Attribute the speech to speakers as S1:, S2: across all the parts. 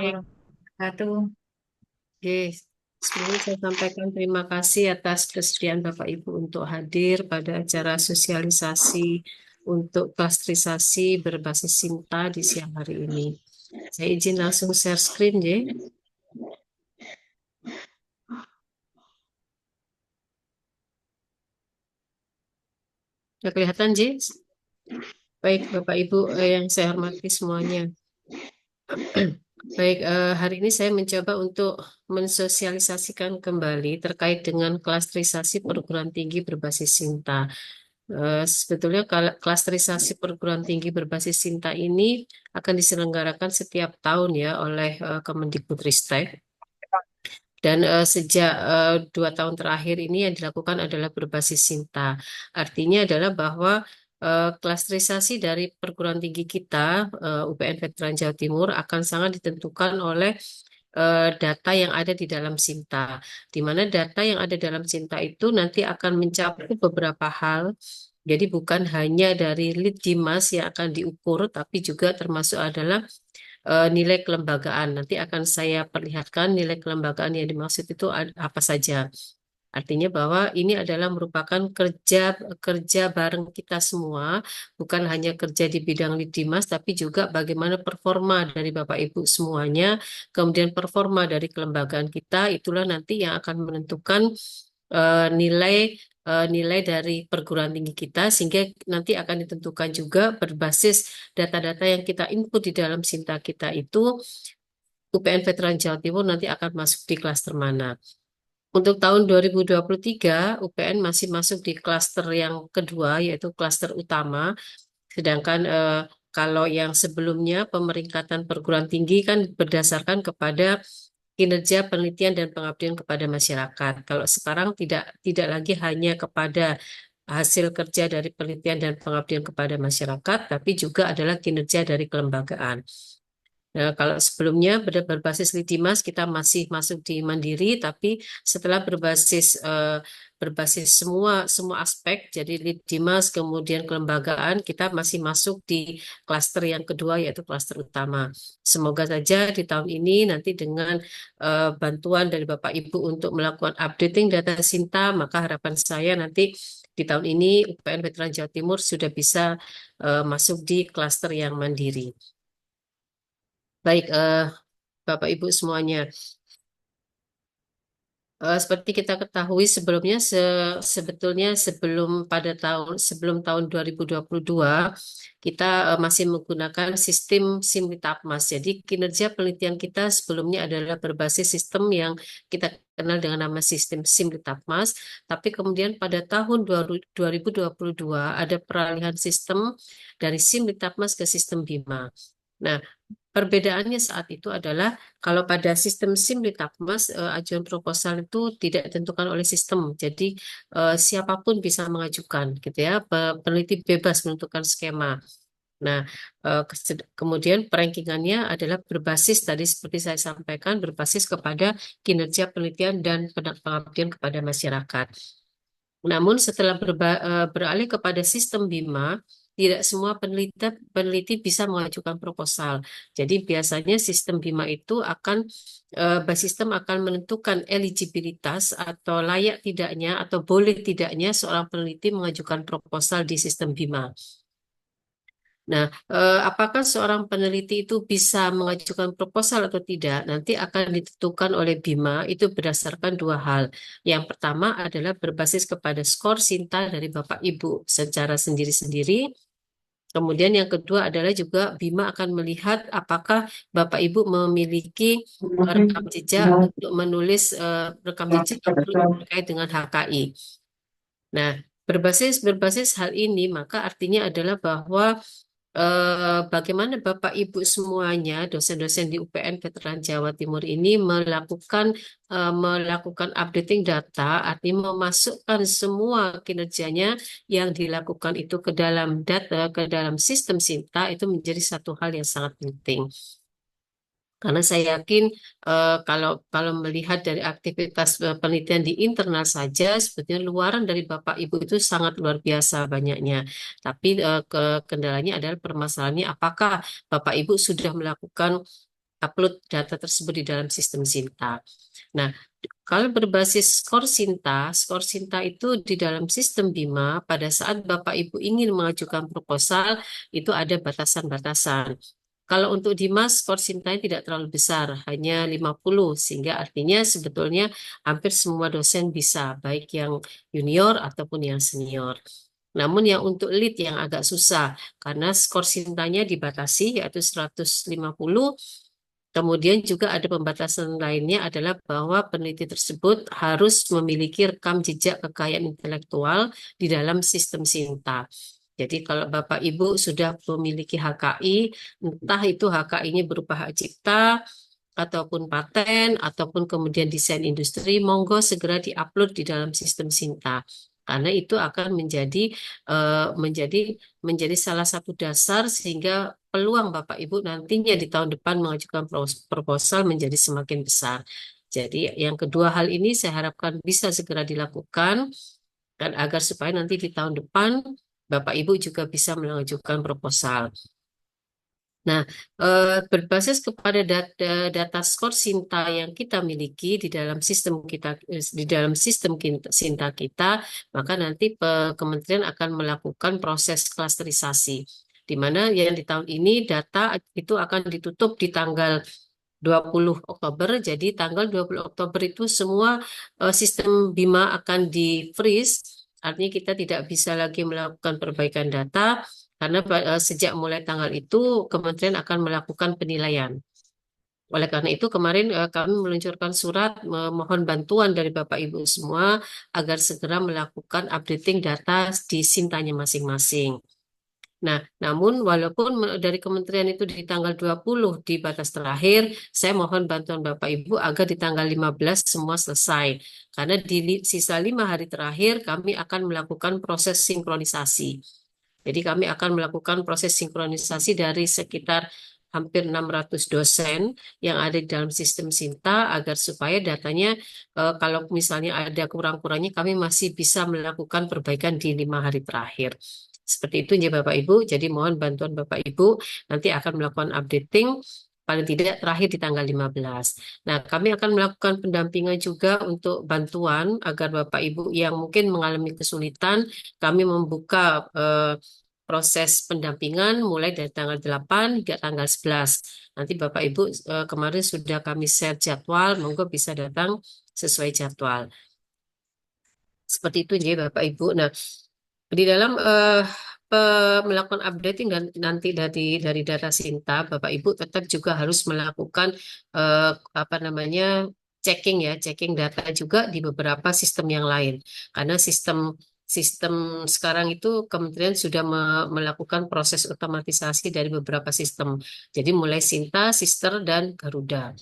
S1: Baik,
S2: warahmatullahi wabarakatuh.
S1: oke. Sebelumnya saya sampaikan terima kasih atas kesediaan Bapak Ibu untuk hadir pada acara sosialisasi untuk klastrisasi berbasis Sinta di siang hari ini. Saya izin langsung share screen, ya. Sudah kelihatan, J? Baik, Bapak Ibu yang saya hormati semuanya. Baik, hari ini saya mencoba untuk mensosialisasikan kembali terkait dengan klastrisasi perguruan tinggi berbasis Sinta. Sebetulnya klasterisasi perguruan tinggi berbasis Sinta ini akan diselenggarakan setiap tahun ya oleh Kemendikbudristek. Dan sejak 2 tahun terakhir ini yang dilakukan adalah berbasis Sinta. Artinya adalah bahwa klasterisasi dari perguruan tinggi kita, UPN Veteran Jawa Timur, akan sangat ditentukan oleh data yang ada di dalam Sinta. Di mana data yang ada dalam Sinta itu nanti akan mencakup beberapa hal. Jadi bukan hanya dari lead Dimas yang akan diukur, tapi juga termasuk adalah nilai kelembagaan. Nanti akan saya perlihatkan nilai kelembagaan yang dimaksud itu apa saja. Artinya bahwa ini adalah merupakan kerja kerja bareng kita semua, bukan hanya kerja di bidang Lidimas, tapi juga bagaimana performa dari Bapak Ibu semuanya, kemudian performa dari kelembagaan kita, itulah nanti yang akan menentukan nilai nilai dari perguruan tinggi kita, sehingga nanti akan ditentukan juga berbasis data-data yang kita input di dalam Sinta kita itu, UPN Veteran Jawa Timur nanti akan masuk di klaster mana. Untuk tahun 2023, UPN masih masuk di klaster yang kedua, yaitu klaster utama. Sedangkan kalau yang sebelumnya pemeringkatan perguruan tinggi kan berdasarkan kepada kinerja penelitian dan pengabdian kepada masyarakat. Kalau sekarang tidak lagi hanya kepada hasil kerja dari penelitian dan pengabdian kepada masyarakat, tapi juga adalah kinerja dari kelembagaan. Nah, kalau sebelumnya berbasis Lidimas kita masih masuk di Mandiri, tapi setelah berbasis semua semua aspek, jadi Lidimas kemudian kelembagaan, kita masih masuk di klaster yang kedua yaitu klaster utama. Semoga saja di tahun ini nanti dengan bantuan dari Bapak Ibu untuk melakukan updating data Sinta, maka harapan saya nanti di tahun ini UPN Veteran Jawa Timur sudah bisa masuk di klaster yang mandiri. Baik, Bapak Ibu semuanya. Seperti kita ketahui sebelumnya, sebetulnya sebelum tahun 2022 kita masih menggunakan sistem Simlitapmas. Jadi kinerja penelitian kita sebelumnya adalah berbasis sistem yang kita kenal dengan nama sistem Simlitapmas. Tapi kemudian pada tahun 2022 ada peralihan sistem dari Simlitapmas ke sistem BIMA. Nah, perbedaannya saat itu adalah kalau pada sistem SIM di Takmas, ajuan proposal itu tidak ditentukan oleh sistem. Jadi siapapun bisa mengajukan, gitu ya. Peneliti bebas menentukan skema. Nah, kemudian perankingannya adalah berbasis tadi seperti saya sampaikan, berbasis kepada kinerja penelitian dan pengabdian kepada masyarakat. Namun setelah beralih kepada sistem BIMA, tidak semua peneliti bisa mengajukan proposal. Jadi biasanya sistem BIMA itu sistem akan menentukan eligibilitas atau layak tidaknya atau boleh tidaknya seorang peneliti mengajukan proposal di sistem BIMA. Nah, apakah seorang peneliti itu bisa mengajukan proposal atau tidak, nanti akan ditentukan oleh BIMA itu berdasarkan dua hal. Yang pertama adalah berbasis kepada skor Sinta dari Bapak Ibu secara sendiri-sendiri. Kemudian yang kedua adalah juga BIMA akan melihat apakah Bapak Ibu memiliki rekam jejak untuk menulis rekam jejak terkait dengan HKI. Nah, berbasis berbasis hal ini, maka artinya adalah bahwa bagaimana Bapak Ibu semuanya, dosen-dosen di UPN Veteran Jawa Timur ini melakukan updating data, artinya memasukkan semua kinerjanya yang dilakukan itu ke dalam data, ke dalam sistem Sinta itu menjadi satu hal yang sangat penting. Karena saya yakin kalau kalau melihat dari aktivitas penelitian di internal saja, sebetulnya luaran dari Bapak Ibu itu sangat luar biasa banyaknya. Tapi kendalanya adalah permasalahannya apakah Bapak Ibu sudah melakukan upload data tersebut di dalam sistem Sinta. Nah, kalau berbasis skor Sinta itu di dalam sistem Bima, pada saat Bapak Ibu ingin mengajukan proposal, itu ada batasan-batasan. Kalau untuk Dimas, skor Sintanya tidak terlalu besar, hanya 50, sehingga artinya sebetulnya hampir semua dosen bisa, baik yang junior ataupun yang senior. Namun yang untuk lead yang agak susah, karena skor Sintanya dibatasi, yaitu 150. Kemudian juga ada pembatasan lainnya adalah bahwa peneliti tersebut harus memiliki rekam jejak kekayaan intelektual di dalam sistem Sinta. Jadi kalau Bapak Ibu sudah memiliki HKI, entah itu HKI-nya berupa hak cipta, ataupun paten, ataupun kemudian desain industri, monggo segera diupload di dalam sistem Sinta. Karena itu akan menjadi salah satu dasar sehingga peluang Bapak Ibu nantinya di tahun depan mengajukan proposal menjadi semakin besar. Jadi yang kedua hal ini saya harapkan bisa segera dilakukan dan agar supaya nanti di tahun depan Bapak Ibu juga bisa mengajukan proposal. Nah, berbasis kepada data skor Sinta yang kita miliki di dalam sistem Sinta kita, maka nanti kementerian akan melakukan proses klasterisasi, di mana yang di tahun ini data itu akan ditutup di tanggal 20 Oktober. Jadi tanggal 20 Oktober itu semua sistem Bima akan di-freeze. Artinya kita tidak bisa lagi melakukan perbaikan data karena sejak mulai tanggal itu kementerian akan melakukan penilaian. Oleh karena itu kemarin kami meluncurkan surat memohon bantuan dari Bapak Ibu semua agar segera melakukan updating data di Sintanya masing-masing. Nah, namun walaupun dari kementerian itu di tanggal 20 di batas terakhir, saya mohon bantuan Bapak Ibu agar di tanggal 15 semua selesai. Karena di sisa 5 hari terakhir kami akan melakukan proses sinkronisasi. Jadi kami akan melakukan proses sinkronisasi dari sekitar hampir 600 dosen yang ada di dalam sistem Sinta agar supaya datanya kalau misalnya ada kurang-kurangnya kami masih bisa melakukan perbaikan di 5 hari terakhir. Seperti itu ya Bapak Ibu. Jadi mohon bantuan Bapak Ibu nanti akan melakukan updating paling tidak terakhir di tanggal 15. Nah, kami akan melakukan pendampingan juga untuk bantuan agar Bapak Ibu yang mungkin mengalami kesulitan, kami membuka proses pendampingan mulai dari tanggal 8 hingga tanggal 11. Nanti Bapak Ibu kemarin sudah kami share jadwal, monggo bisa datang sesuai jadwal. Seperti itu ya Bapak Ibu. Nah, di dalam melakukan updating dan nanti dari data Sinta, Bapak Ibu tetap juga harus melakukan apa namanya checking data juga di beberapa sistem yang lain. Karena sistem sistem sekarang itu kementerian sudah melakukan proses otomatisasi dari beberapa sistem. Jadi mulai Sinta, Sister, dan Garuda.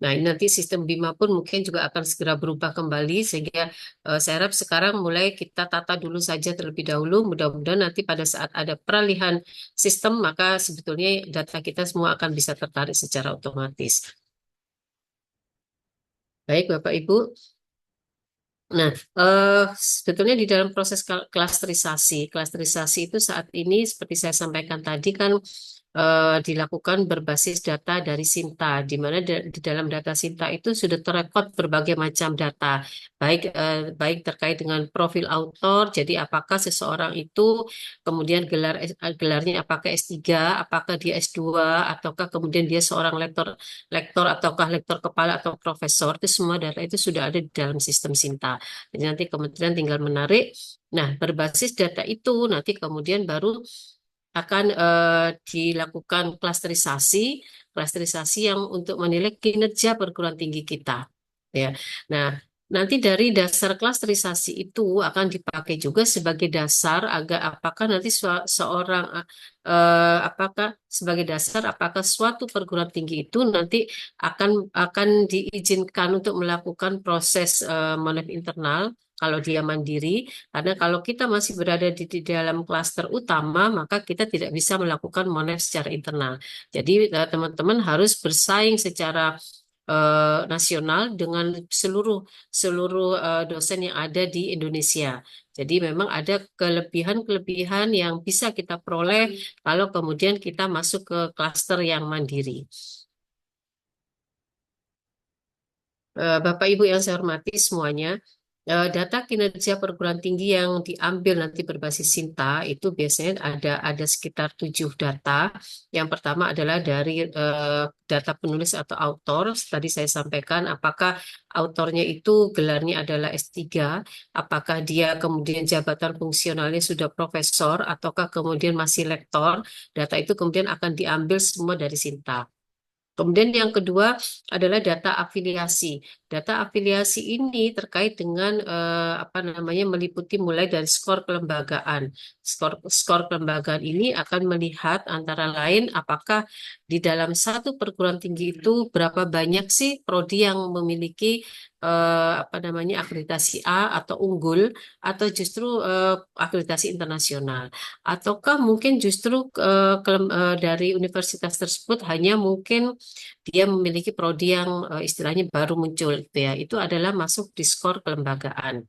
S1: Nah, ini nanti sistem Bima pun mungkin juga akan segera berubah kembali sehingga saya harap sekarang mulai kita tata dulu saja terlebih dahulu. Mudah-mudahan nanti pada saat ada peralihan sistem, maka sebetulnya data kita semua akan bisa tertarik secara otomatis. Baik, Bapak Ibu. Nah, sebetulnya di dalam proses klasterisasi itu saat ini seperti saya sampaikan tadi kan dilakukan berbasis data dari Sinta, di mana di dalam data Sinta itu sudah terrekod berbagai macam data, baik terkait dengan profil autor, jadi apakah seseorang itu kemudian gelarnya apakah S3, apakah dia S2, ataukah kemudian dia seorang lektor lektor ataukah lektor kepala atau profesor, itu semua data itu sudah ada di dalam sistem Sinta. Jadi nanti kementerian tinggal menarik. Nah, berbasis data itu nanti kemudian baru akan dilakukan klasterisasi yang untuk menilai kinerja perguruan tinggi kita. Ya, nah nanti dari dasar klasterisasi itu akan dipakai juga sebagai dasar agar apakah nanti seorang apakah sebagai dasar apakah suatu perguruan tinggi itu nanti akan diizinkan untuk melakukan proses monef internal kalau dia mandiri, karena kalau kita masih berada di dalam klaster utama, maka kita tidak bisa melakukan monet secara internal. Jadi teman-teman harus bersaing secara nasional dengan seluruh seluruh dosen yang ada di Indonesia. Jadi memang ada kelebihan-kelebihan yang bisa kita peroleh kalau kemudian kita masuk ke klaster yang mandiri. Bapak Ibu yang saya hormati semuanya, data kinerja perguruan tinggi yang diambil nanti berbasis Sinta itu biasanya ada sekitar 7 data. Yang pertama adalah dari data penulis atau autor. Tadi saya sampaikan apakah autornya itu gelarnya adalah S3, apakah dia kemudian jabatan fungsionalnya sudah profesor, ataukah kemudian masih lektor. Data itu kemudian akan diambil semua dari Sinta. Kemudian yang kedua adalah data afiliasi. Data afiliasi ini terkait dengan apa namanya meliputi mulai dari skor kelembagaan. Skor kelembagaan ini akan melihat antara lain apakah di dalam satu perguruan tinggi itu berapa banyak sih prodi yang memiliki apa namanya akreditasi A atau unggul atau justru akreditasi internasional. Ataukah mungkin justru dari universitas tersebut hanya mungkin dia memiliki prodi yang istilahnya baru muncul gitu ya. Itu adalah masuk di skor kelembagaan.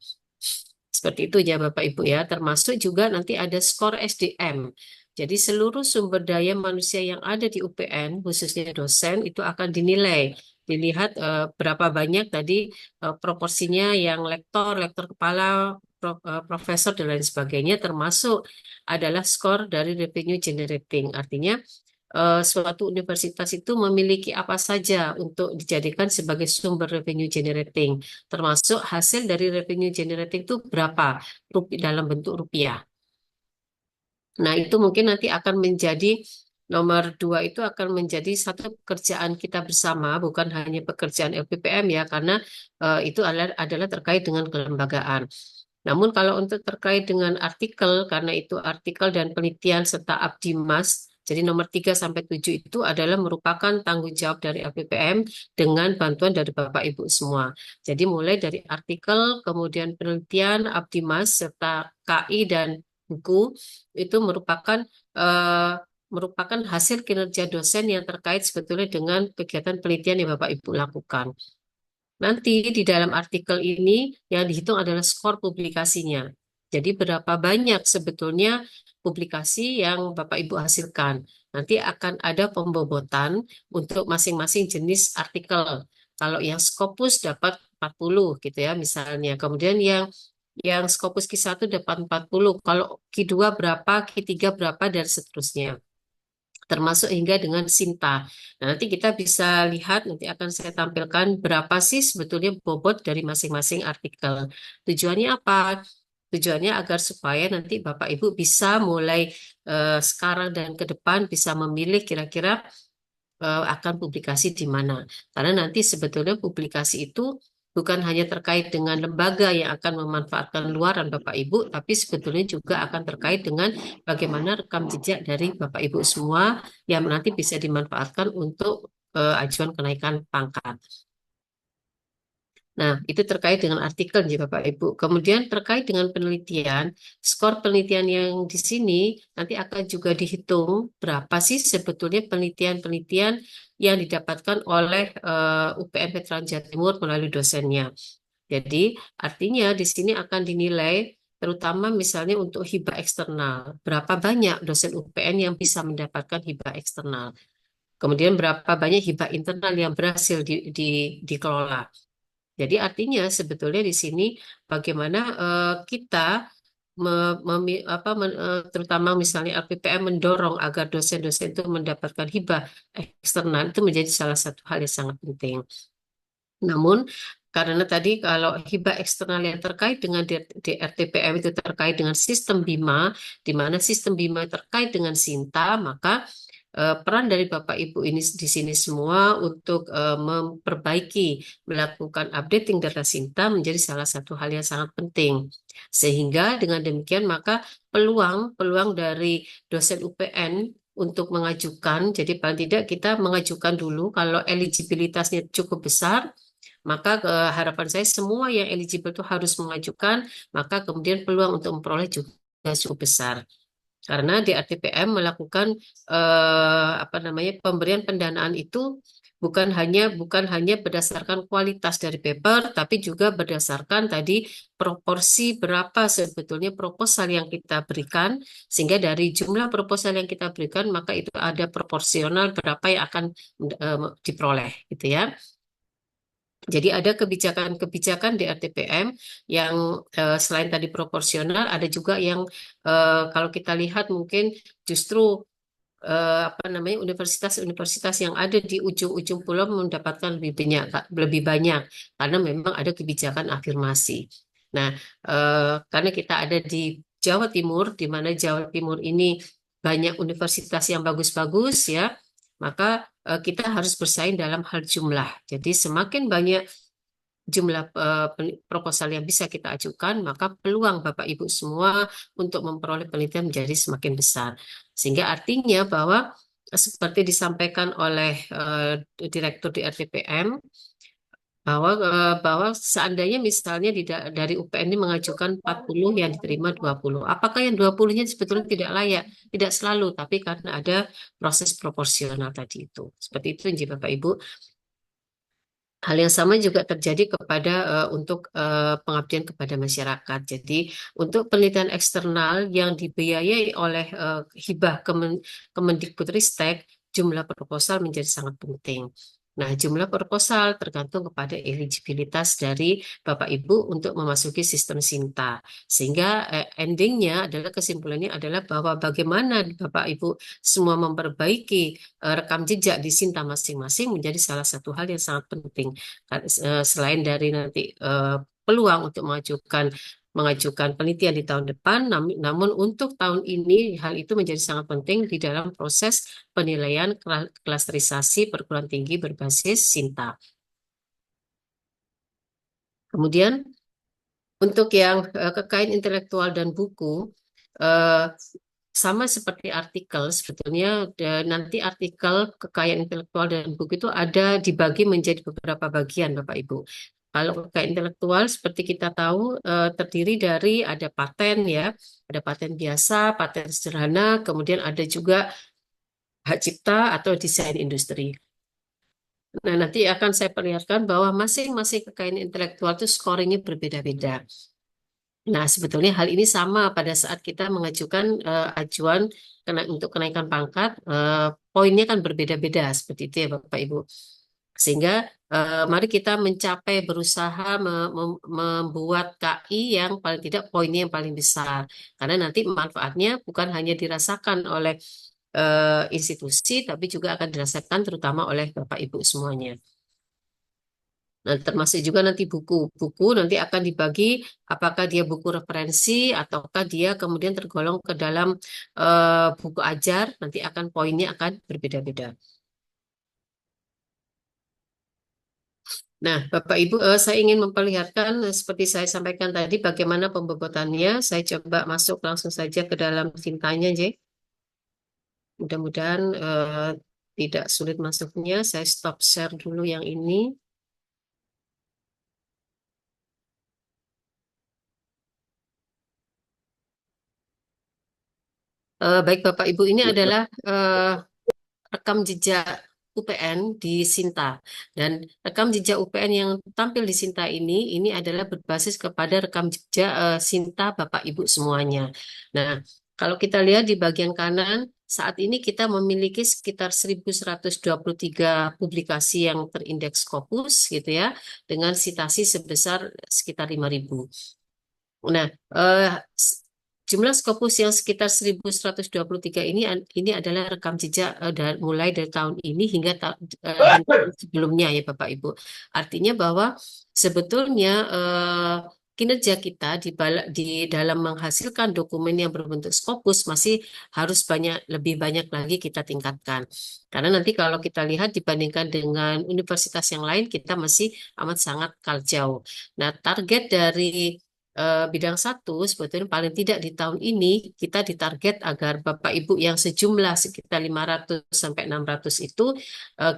S1: Seperti itu ya Bapak Ibu ya. Termasuk juga nanti ada skor SDM. Jadi seluruh sumber daya manusia yang ada di UPN, khususnya dosen, itu akan dinilai. Dilihat berapa banyak tadi proporsinya yang lektor, lektor kepala, profesor dan lain sebagainya, termasuk adalah skor dari revenue generating. Artinya suatu universitas itu memiliki apa saja untuk dijadikan sebagai sumber revenue generating, termasuk hasil dari revenue generating itu berapa dalam bentuk rupiah. Nah, itu mungkin nanti akan menjadi nomor 2 itu akan menjadi satu pekerjaan kita bersama, bukan hanya pekerjaan LPPM ya, karena itu adalah terkait dengan kelembagaan. Namun kalau untuk terkait dengan artikel, karena itu artikel dan penelitian serta Abdimas, jadi nomor 3 sampai 7 itu adalah merupakan tanggung jawab dari LPPM dengan bantuan dari Bapak Ibu semua. Jadi mulai dari artikel, kemudian penelitian, Abdimas, serta KI dan buku itu eh, merupakan hasil kinerja dosen yang terkait sebetulnya dengan kegiatan penelitian yang Bapak Ibu lakukan. Nanti di dalam artikel ini yang dihitung adalah skor publikasinya. Jadi berapa banyak sebetulnya publikasi yang Bapak Ibu hasilkan. Nanti akan ada pembobotan untuk masing-masing jenis artikel. Kalau yang Scopus dapat 40 gitu ya misalnya. Kemudian yang Scopus Q1 dapat 40. Kalau Q2 berapa, Q3 berapa dan seterusnya termasuk hingga dengan Sinta. Nah, nanti kita bisa lihat, nanti akan saya tampilkan berapa sih sebetulnya bobot dari masing-masing artikel. Tujuannya apa? Tujuannya agar supaya nanti Bapak Ibu bisa mulai sekarang dan ke depan bisa memilih kira-kira akan publikasi di mana. Karena nanti sebetulnya publikasi itu bukan hanya terkait dengan lembaga yang akan memanfaatkan luaran Bapak Ibu, tapi sebetulnya juga akan terkait dengan bagaimana rekam jejak dari Bapak Ibu semua yang nanti bisa dimanfaatkan untuk ajuan kenaikan pangkat. Nah, itu terkait dengan artikel ya Bapak Ibu. Kemudian terkait dengan penelitian, skor penelitian yang di sini nanti akan juga dihitung berapa sih sebetulnya penelitian-penelitian yang didapatkan oleh UPN Veteran Jawa Timur melalui dosennya. Jadi, artinya di sini akan dinilai terutama misalnya untuk hibah eksternal. Berapa banyak dosen UPN yang bisa mendapatkan hibah eksternal. Kemudian berapa banyak hibah internal yang berhasil dikelola. Jadi artinya sebetulnya di sini bagaimana kita terutama misalnya LPPM mendorong agar dosen-dosen itu mendapatkan hibah eksternal itu menjadi salah satu hal yang sangat penting. Namun karena tadi kalau hibah eksternal yang terkait dengan DRTPM itu terkait dengan sistem BIMA, di mana sistem BIMA terkait dengan Sinta, maka peran dari Bapak Ibu ini di sini semua untuk memperbaiki, melakukan updating data Sinta menjadi salah satu hal yang sangat penting. Sehingga dengan demikian maka peluang dari dosen UPN untuk mengajukan, jadi paling tidak kita mengajukan dulu kalau eligibilitasnya cukup besar, maka harapan saya semua yang eligible itu harus mengajukan, maka kemudian peluang untuk memperoleh juga cukup besar. Karena di RTPM melakukan apa namanya pemberian pendanaan itu bukan hanya berdasarkan kualitas dari paper, tapi juga berdasarkan tadi proporsi berapa sebetulnya proposal yang kita berikan, sehingga dari jumlah proposal yang kita berikan maka itu ada proporsional berapa yang akan diperoleh, gitu ya. Jadi ada kebijakan-kebijakan di RTPM yang selain tadi proporsional, ada juga yang kalau kita lihat mungkin justru apa namanya universitas-universitas yang ada di ujung-ujung pulau mendapatkan lebih banyak karena memang ada kebijakan afirmasi. Nah, karena kita ada di Jawa Timur, di mana Jawa Timur ini banyak universitas yang bagus-bagus ya, maka kita harus bersaing dalam hal jumlah. Jadi semakin banyak jumlah proposal yang bisa kita ajukan, maka peluang Bapak Ibu semua untuk memperoleh penelitian menjadi semakin besar. Sehingga artinya bahwa seperti disampaikan oleh Direktur di RTPM, bahwa seandainya misalnya dari UPN ini mengajukan 40 yang diterima 20. Apakah yang 20-nya sebetulnya tidak layak? Tidak selalu, tapi karena ada proses proporsional tadi itu. Seperti itu, Nji, Bapak Ibu. Hal yang sama juga terjadi kepada untuk pengabdian kepada masyarakat. Jadi untuk penelitian eksternal yang dibiayai oleh hibah Kemendikbudristek, jumlah proposal menjadi sangat penting. Nah, jumlah proposal tergantung kepada eligibilitas dari Bapak Ibu untuk memasuki sistem Sinta. Sehingga endingnya adalah kesimpulannya adalah bahwa bagaimana Bapak Ibu semua memperbaiki rekam jejak di Sinta masing-masing menjadi salah satu hal yang sangat penting. Selain dari nanti peluang untuk mengajukan penelitian di tahun depan, namun untuk tahun ini hal itu menjadi sangat penting di dalam proses penilaian klasterisasi perguruan tinggi berbasis Sinta. Kemudian untuk yang kekayaan intelektual dan buku, eh, sama seperti artikel, sebetulnya nanti artikel kekayaan intelektual dan buku itu ada dibagi menjadi beberapa bagian, Bapak Ibu. Kalau kekayaan intelektual, seperti kita tahu, terdiri dari ada paten ya, ada paten biasa, paten sederhana, kemudian ada juga hak cipta atau desain industri. Nah, nanti akan saya perlihatkan bahwa masing-masing kekayaan intelektual itu scoringnya berbeda-beda. Nah, sebetulnya hal ini sama pada saat kita mengajukan ajuan untuk kenaikan pangkat, poinnya kan berbeda-beda seperti itu ya Bapak Ibu. Sehingga mari kita mencapai berusaha membuat KI yang paling tidak poinnya yang paling besar. Karena nanti manfaatnya bukan hanya dirasakan oleh institusi, tapi juga akan dirasakan terutama oleh Bapak Ibu semuanya. Nah, termasuk juga nanti buku. Buku nanti akan dibagi apakah dia buku referensi ataukah dia kemudian tergolong ke dalam buku ajar, nanti akan poinnya akan berbeda-beda. Nah, Bapak Ibu, saya ingin memperlihatkan seperti saya sampaikan tadi bagaimana pembobotannya. Saya coba masuk langsung saja ke dalam tintanya, J. Mudah-mudahan tidak sulit masuknya. Saya stop share dulu yang ini. Baik, Bapak Ibu, ini adalah rekam jejak UPN di Sinta. Dan rekam jejak UPN yang tampil di Sinta ini adalah berbasis kepada rekam jejak Sinta Bapak Ibu semuanya. Nah, kalau kita lihat di bagian kanan, saat ini kita memiliki sekitar 1.123 publikasi yang terindeks Scopus gitu ya, dengan citasi sebesar sekitar 5.000. Nah, jumlah Scopus yang sekitar 1.123 ini adalah rekam jejak mulai dari tahun ini hingga sebelumnya ya Bapak Ibu. Artinya bahwa sebetulnya kinerja kita di dalam menghasilkan dokumen yang berbentuk Scopus masih harus lebih banyak lagi kita tingkatkan. Karena nanti kalau kita lihat dibandingkan dengan universitas yang lain, kita masih amat sangat kalah jauh. Nah, target dari bidang satu sebetulnya paling tidak di tahun ini kita ditarget agar Bapak Ibu yang sejumlah sekitar 500 sampai 600 itu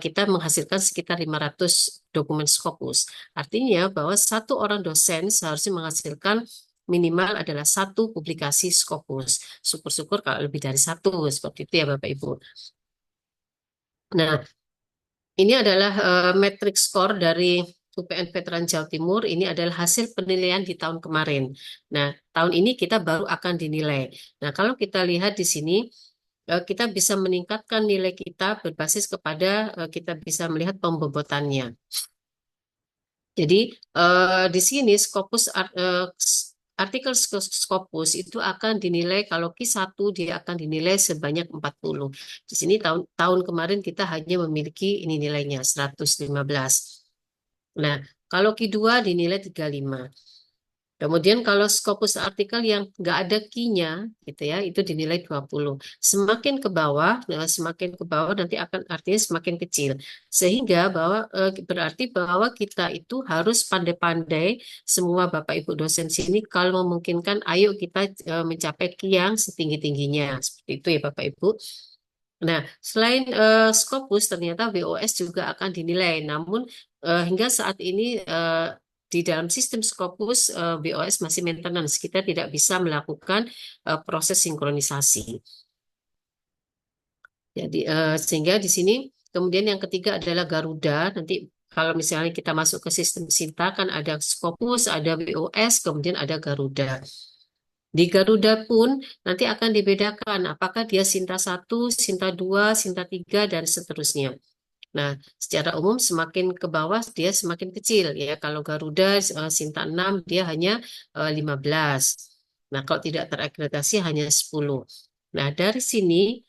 S1: kita menghasilkan sekitar 500 dokumen Scopus. Artinya bahwa satu orang dosen seharusnya menghasilkan minimal adalah satu publikasi Scopus. Syukur-syukur kalau lebih dari satu seperti itu ya Bapak Ibu. Nah, ini adalah metrik skor dari UPN Veteran Jawa Timur. Ini adalah hasil penilaian di tahun kemarin. Nah, tahun ini kita baru akan dinilai. Nah, kalau kita lihat di sini, kita bisa meningkatkan nilai kita berbasis kepada kita bisa melihat pembobotannya. Jadi di sini artikel Scopus itu akan dinilai kalau Q1 dia akan dinilai sebanyak 40. Di sini tahun tahun kemarin kita hanya memiliki ini nilainya 115. Nah, kalau Q2 dinilai 35. Kemudian kalau Scopus artikel yang nggak ada key-nya gitu ya, itu dinilai 20. Semakin ke bawah, semakin ke bawah nanti akan artinya semakin kecil. Sehingga berarti bahwa kita itu harus pandai-pandai semua Bapak Ibu dosen sini kalau memungkinkan ayo kita mencapai key yang setinggi-tingginya. Seperti itu ya Bapak Ibu. Nah, selain Scopus, ternyata WOS juga akan dinilai. Namun hingga saat ini di dalam sistem Scopus WOS masih maintenance. Kita tidak bisa melakukan proses sinkronisasi. Jadi sehingga di sini kemudian yang ketiga adalah Garuda. Nanti kalau misalnya kita masuk ke sistem Sinta kan ada Scopus, ada WOS, kemudian ada Garuda. Di Garuda pun nanti akan dibedakan apakah dia Sinta 1, Sinta 2, Sinta 3, dan seterusnya. Nah, secara umum semakin ke bawah dia semakin kecil ya. Kalau Garuda Sinta 6 dia hanya 15. Nah, kalau tidak terakreditasi hanya 10. Nah, dari sini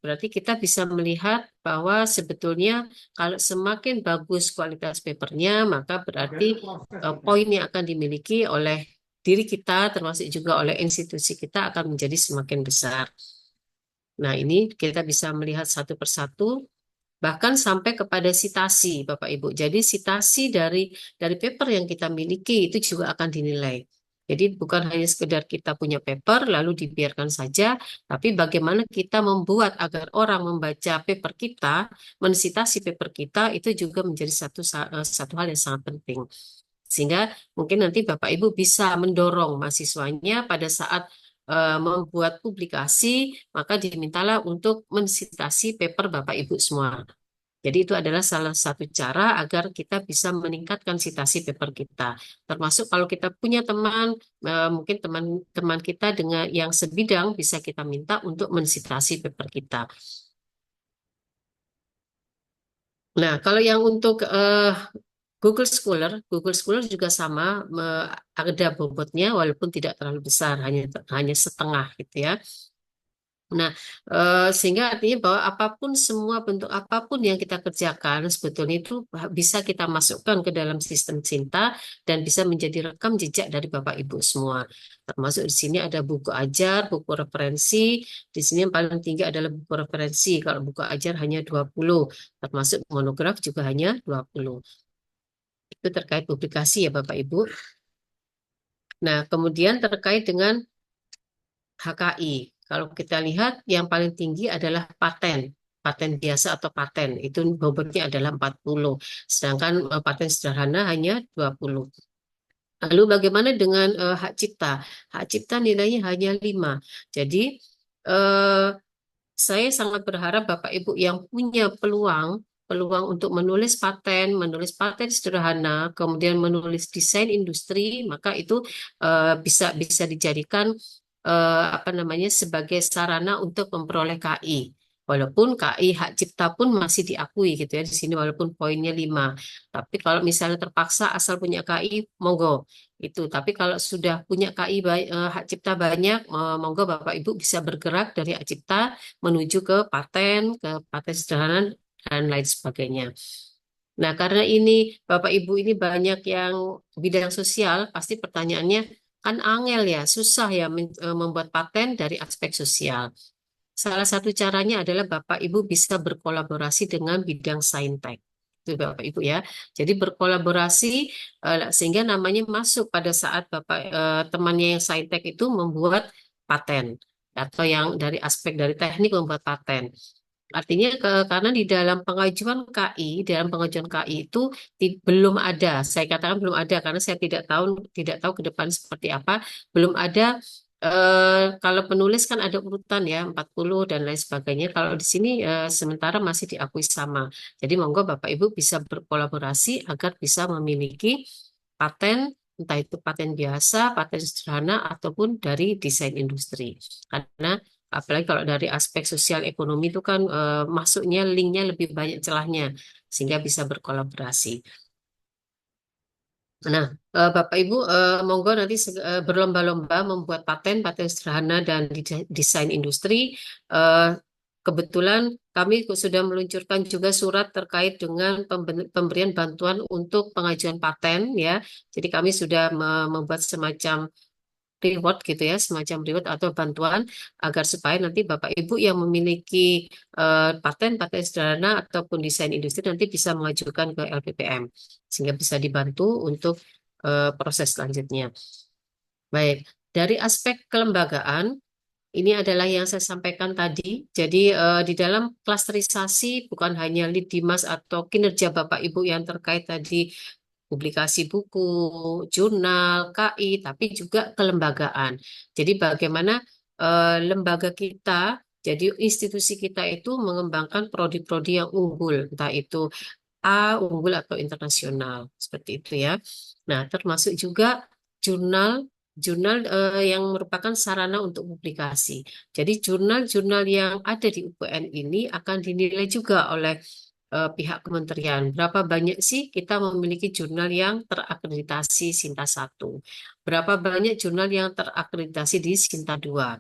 S1: berarti kita bisa melihat bahwa sebetulnya kalau semakin bagus kualitas papernya, maka berarti poin yang akan dimiliki oleh diri kita termasuk juga oleh institusi kita akan menjadi semakin besar. Nah, ini kita bisa melihat satu persatu bahkan sampai kepada sitasi Bapak Ibu. Jadi sitasi dari paper yang kita miliki itu juga akan dinilai. Jadi bukan hanya sekedar kita punya paper lalu dibiarkan saja, tapi bagaimana kita membuat agar orang membaca paper kita, mensitasi paper kita itu juga menjadi satu hal yang sangat penting. Sehingga mungkin nanti Bapak Ibu bisa mendorong mahasiswanya pada saat membuat publikasi, maka dimintalah untuk mensitasi paper Bapak Ibu semua. Jadi itu adalah salah satu cara agar kita bisa meningkatkan citasi paper kita. Termasuk kalau kita punya teman, mungkin teman-teman kita dengan yang sebidang bisa kita minta untuk mensitasi paper kita. Nah, kalau yang untuk Google Scholar juga sama, ada bobotnya walaupun tidak terlalu besar, hanya setengah gitu ya. Nah, sehingga artinya bahwa apapun semua bentuk apapun yang kita kerjakan sebetulnya itu bisa kita masukkan ke dalam sistem Cinta dan bisa menjadi rekam jejak dari Bapak Ibu semua. Termasuk di sini ada buku ajar, buku referensi. Di sini yang paling tinggi adalah buku referensi. Kalau buku ajar hanya 20, termasuk monograf juga hanya 20. Itu terkait publikasi ya Bapak Ibu. Nah, kemudian terkait dengan HKI. Kalau kita lihat yang paling tinggi adalah paten. Paten biasa atau paten itu bobotnya adalah 40. Sedangkan paten sederhana hanya 20. Lalu bagaimana dengan hak cipta? Hak cipta nilainya hanya 5. Jadi eh, saya sangat berharap Bapak Ibu yang punya peluang untuk menulis paten sederhana, kemudian menulis desain industri, maka itu bisa bisa dijadikan apa namanya sebagai sarana untuk memperoleh KI. Walaupun KI hak cipta pun masih diakui gitu ya di sini walaupun poinnya 5. Tapi kalau misalnya terpaksa asal punya KI, monggo itu. Tapi kalau sudah punya KI hak cipta banyak, monggo Bapak Ibu bisa bergerak dari hak cipta menuju ke paten sederhana dan lain sebagainya. Nah, karena ini Bapak Ibu ini banyak yang bidang sosial, pasti pertanyaannya kan angel ya, susah ya membuat paten dari aspek sosial. Salah satu caranya adalah Bapak Ibu bisa berkolaborasi dengan bidang saintek. Itu Bapak Ibu ya. Jadi berkolaborasi sehingga namanya masuk pada saat temannya yang saintek itu membuat paten atau yang dari aspek dari teknik membuat paten. Artinya karena di dalam pengajuan KI, dalam pengajuan KI itu belum ada. Saya katakan belum ada karena saya tidak tahu ke depan seperti apa. Belum ada kalau penulis kan ada urutan ya 40 dan lain sebagainya. Kalau di sini sementara masih diakui sama. Jadi monggo Bapak Ibu bisa berkolaborasi agar bisa memiliki paten entah itu paten biasa, paten sederhana ataupun dari desain industri. Karena apalagi kalau dari aspek sosial ekonomi itu kan masuknya linknya lebih banyak celahnya sehingga bisa berkolaborasi. Nah, Bapak Ibu, monggo nanti berlomba-lomba membuat paten sederhana dan desain industri. Eh, Kebetulan kami sudah meluncurkan juga surat terkait dengan pemberian bantuan untuk pengajuan paten, ya. Jadi kami sudah membuat semacam reward gitu ya, semacam reward atau bantuan agar supaya nanti Bapak Ibu yang memiliki paten sederhana ataupun desain industri nanti bisa mengajukan ke LPPM sehingga bisa dibantu untuk proses selanjutnya. Baik, dari aspek kelembagaan ini adalah yang saya sampaikan tadi. Jadi di dalam klasterisasi bukan hanya lead Dimas atau kinerja Bapak Ibu yang terkait tadi publikasi buku, jurnal, KI, tapi juga kelembagaan. Jadi bagaimana lembaga kita, jadi institusi kita itu mengembangkan prodi-prodi yang unggul, entah itu unggul atau internasional, seperti itu ya. Nah, termasuk juga jurnal jurnal yang merupakan sarana untuk publikasi. Jadi jurnal-jurnal yang ada di UPN ini akan dinilai juga oleh pihak kementerian. Berapa banyak sih kita memiliki jurnal yang terakreditasi Sinta 1? Berapa banyak jurnal yang terakreditasi di Sinta 2?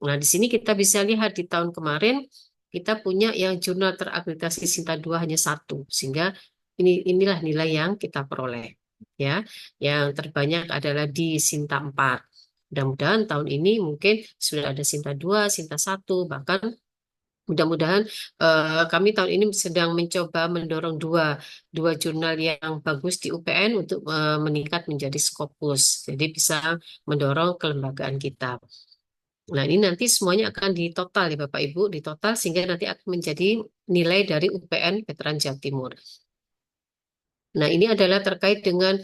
S1: Nah, di sini kita bisa lihat di tahun kemarin kita punya yang jurnal terakreditasi Sinta 2 hanya satu, sehingga inilah nilai yang kita peroleh. Ya, yang terbanyak adalah di Sinta 4. Mudah-mudahan tahun ini mungkin sudah ada Sinta 2, Sinta 1, bahkan mudah-mudahan kami tahun ini sedang mencoba mendorong dua jurnal yang bagus di UPN untuk meningkat menjadi Scopus. Jadi bisa mendorong kelembagaan kita. Nah, ini nanti semuanya akan ditotal ya Bapak Ibu, ditotal sehingga nanti akan menjadi nilai dari UPN Veteran Jawa Timur. Nah, ini adalah terkait dengan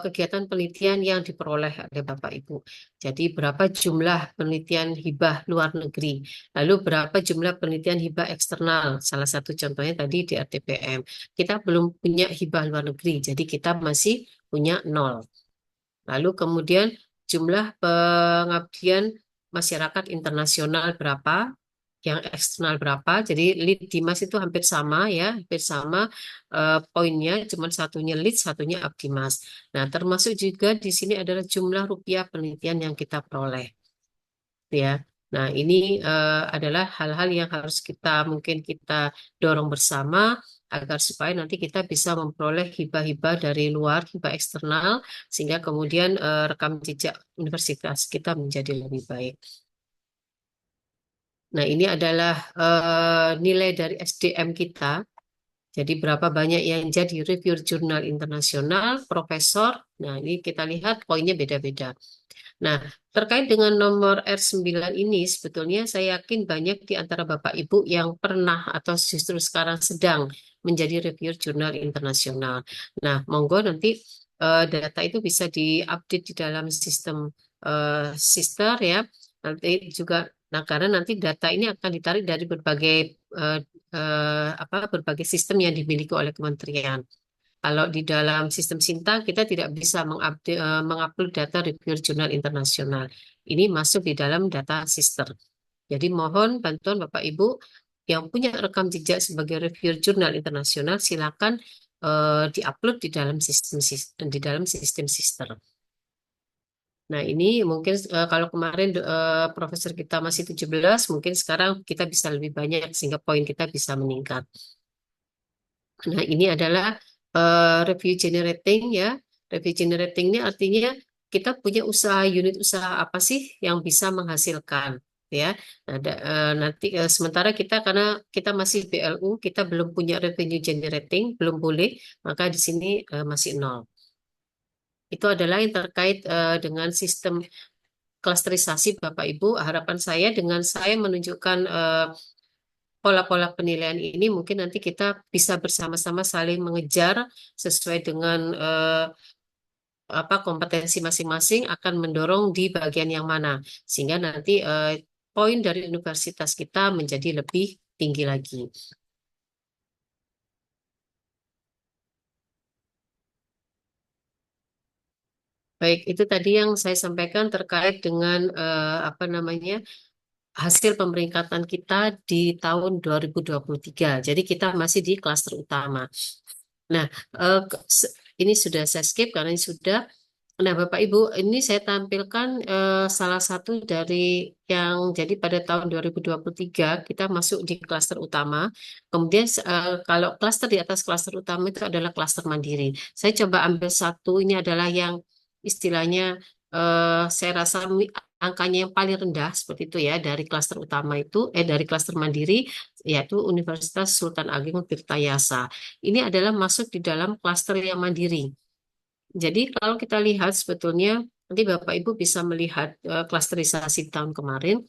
S1: kegiatan penelitian yang diperoleh oleh Bapak Ibu. Jadi, berapa jumlah penelitian hibah luar negeri, lalu berapa jumlah penelitian hibah eksternal. Salah satu contohnya tadi di RTPM. Kita belum punya hibah luar negeri, jadi kita masih punya nol. Lalu kemudian jumlah pengabdian masyarakat internasional berapa, yang eksternal berapa. Jadi lead Dimas itu hampir sama ya, hampir sama poinnya, cuma satunya lead, satunya Abdimas. Nah, termasuk juga di sini adalah jumlah rupiah penelitian yang kita peroleh ya. Nah, ini adalah hal-hal yang harus mungkin kita dorong bersama agar supaya nanti kita bisa memperoleh hibah-hibah dari luar, hibah eksternal, sehingga kemudian rekam jejak universitas kita menjadi lebih baik. Nah, ini adalah nilai dari SDM kita. Jadi berapa banyak yang jadi reviewer jurnal internasional, profesor. Nah, ini kita lihat poinnya beda-beda. Nah, terkait dengan nomor R9 ini, sebetulnya saya yakin banyak di antara Bapak Ibu yang pernah atau justru sekarang sedang menjadi reviewer jurnal internasional. Nah, monggo nanti data itu bisa diupdate di dalam sistem Sister ya. Nanti juga, nah karena nanti data ini akan ditarik dari eh, berbagai sistem yang dimiliki oleh kementerian. Kalau di dalam sistem Sinta kita tidak bisa mengupload data review jurnal internasional. Ini masuk di dalam data sister. Jadi mohon bantuan Bapak Ibu yang punya rekam jejak sebagai reviewer jurnal internasional silakan diupload di dalam sistem sister. Nah, ini mungkin kalau kemarin profesor kita masih 17, mungkin sekarang kita bisa lebih banyak sehingga poin kita bisa meningkat. Nah, ini adalah review generating ya. Review generating ini artinya kita punya unit usaha apa sih yang bisa menghasilkan ya. Nah, nanti sementara kita karena kita masih BLU, kita belum punya revenue generating, belum boleh, maka di sini masih nol. Itu adalah yang terkait dengan sistem klasterisasi Bapak Ibu. Harapan saya dengan saya menunjukkan pola-pola penilaian ini mungkin nanti kita bisa bersama-sama saling mengejar sesuai dengan kompetensi masing-masing akan mendorong di bagian yang mana sehingga nanti poin dari universitas kita menjadi lebih tinggi lagi. Baik, itu tadi yang saya sampaikan terkait dengan hasil pemeringkatan kita di tahun 2023. Jadi kita masih di klaster utama. Nah, eh, ke- se- ini sudah saya skip karena ini sudah. Nah, Bapak Ibu, ini saya tampilkan salah satu dari yang jadi pada tahun 2023 kita masuk di klaster utama. Kemudian kalau klaster di atas klaster utama itu adalah klaster mandiri. Saya coba ambil satu, ini adalah yang istilahnya saya rasa angkanya yang paling rendah seperti itu ya dari klaster utama itu, dari klaster mandiri yaitu Universitas Sultan Ageng Tirtayasa. Ini adalah masuk di dalam klaster yang mandiri. Jadi kalau kita lihat sebetulnya nanti Bapak Ibu bisa melihat klasterisasi tahun kemarin,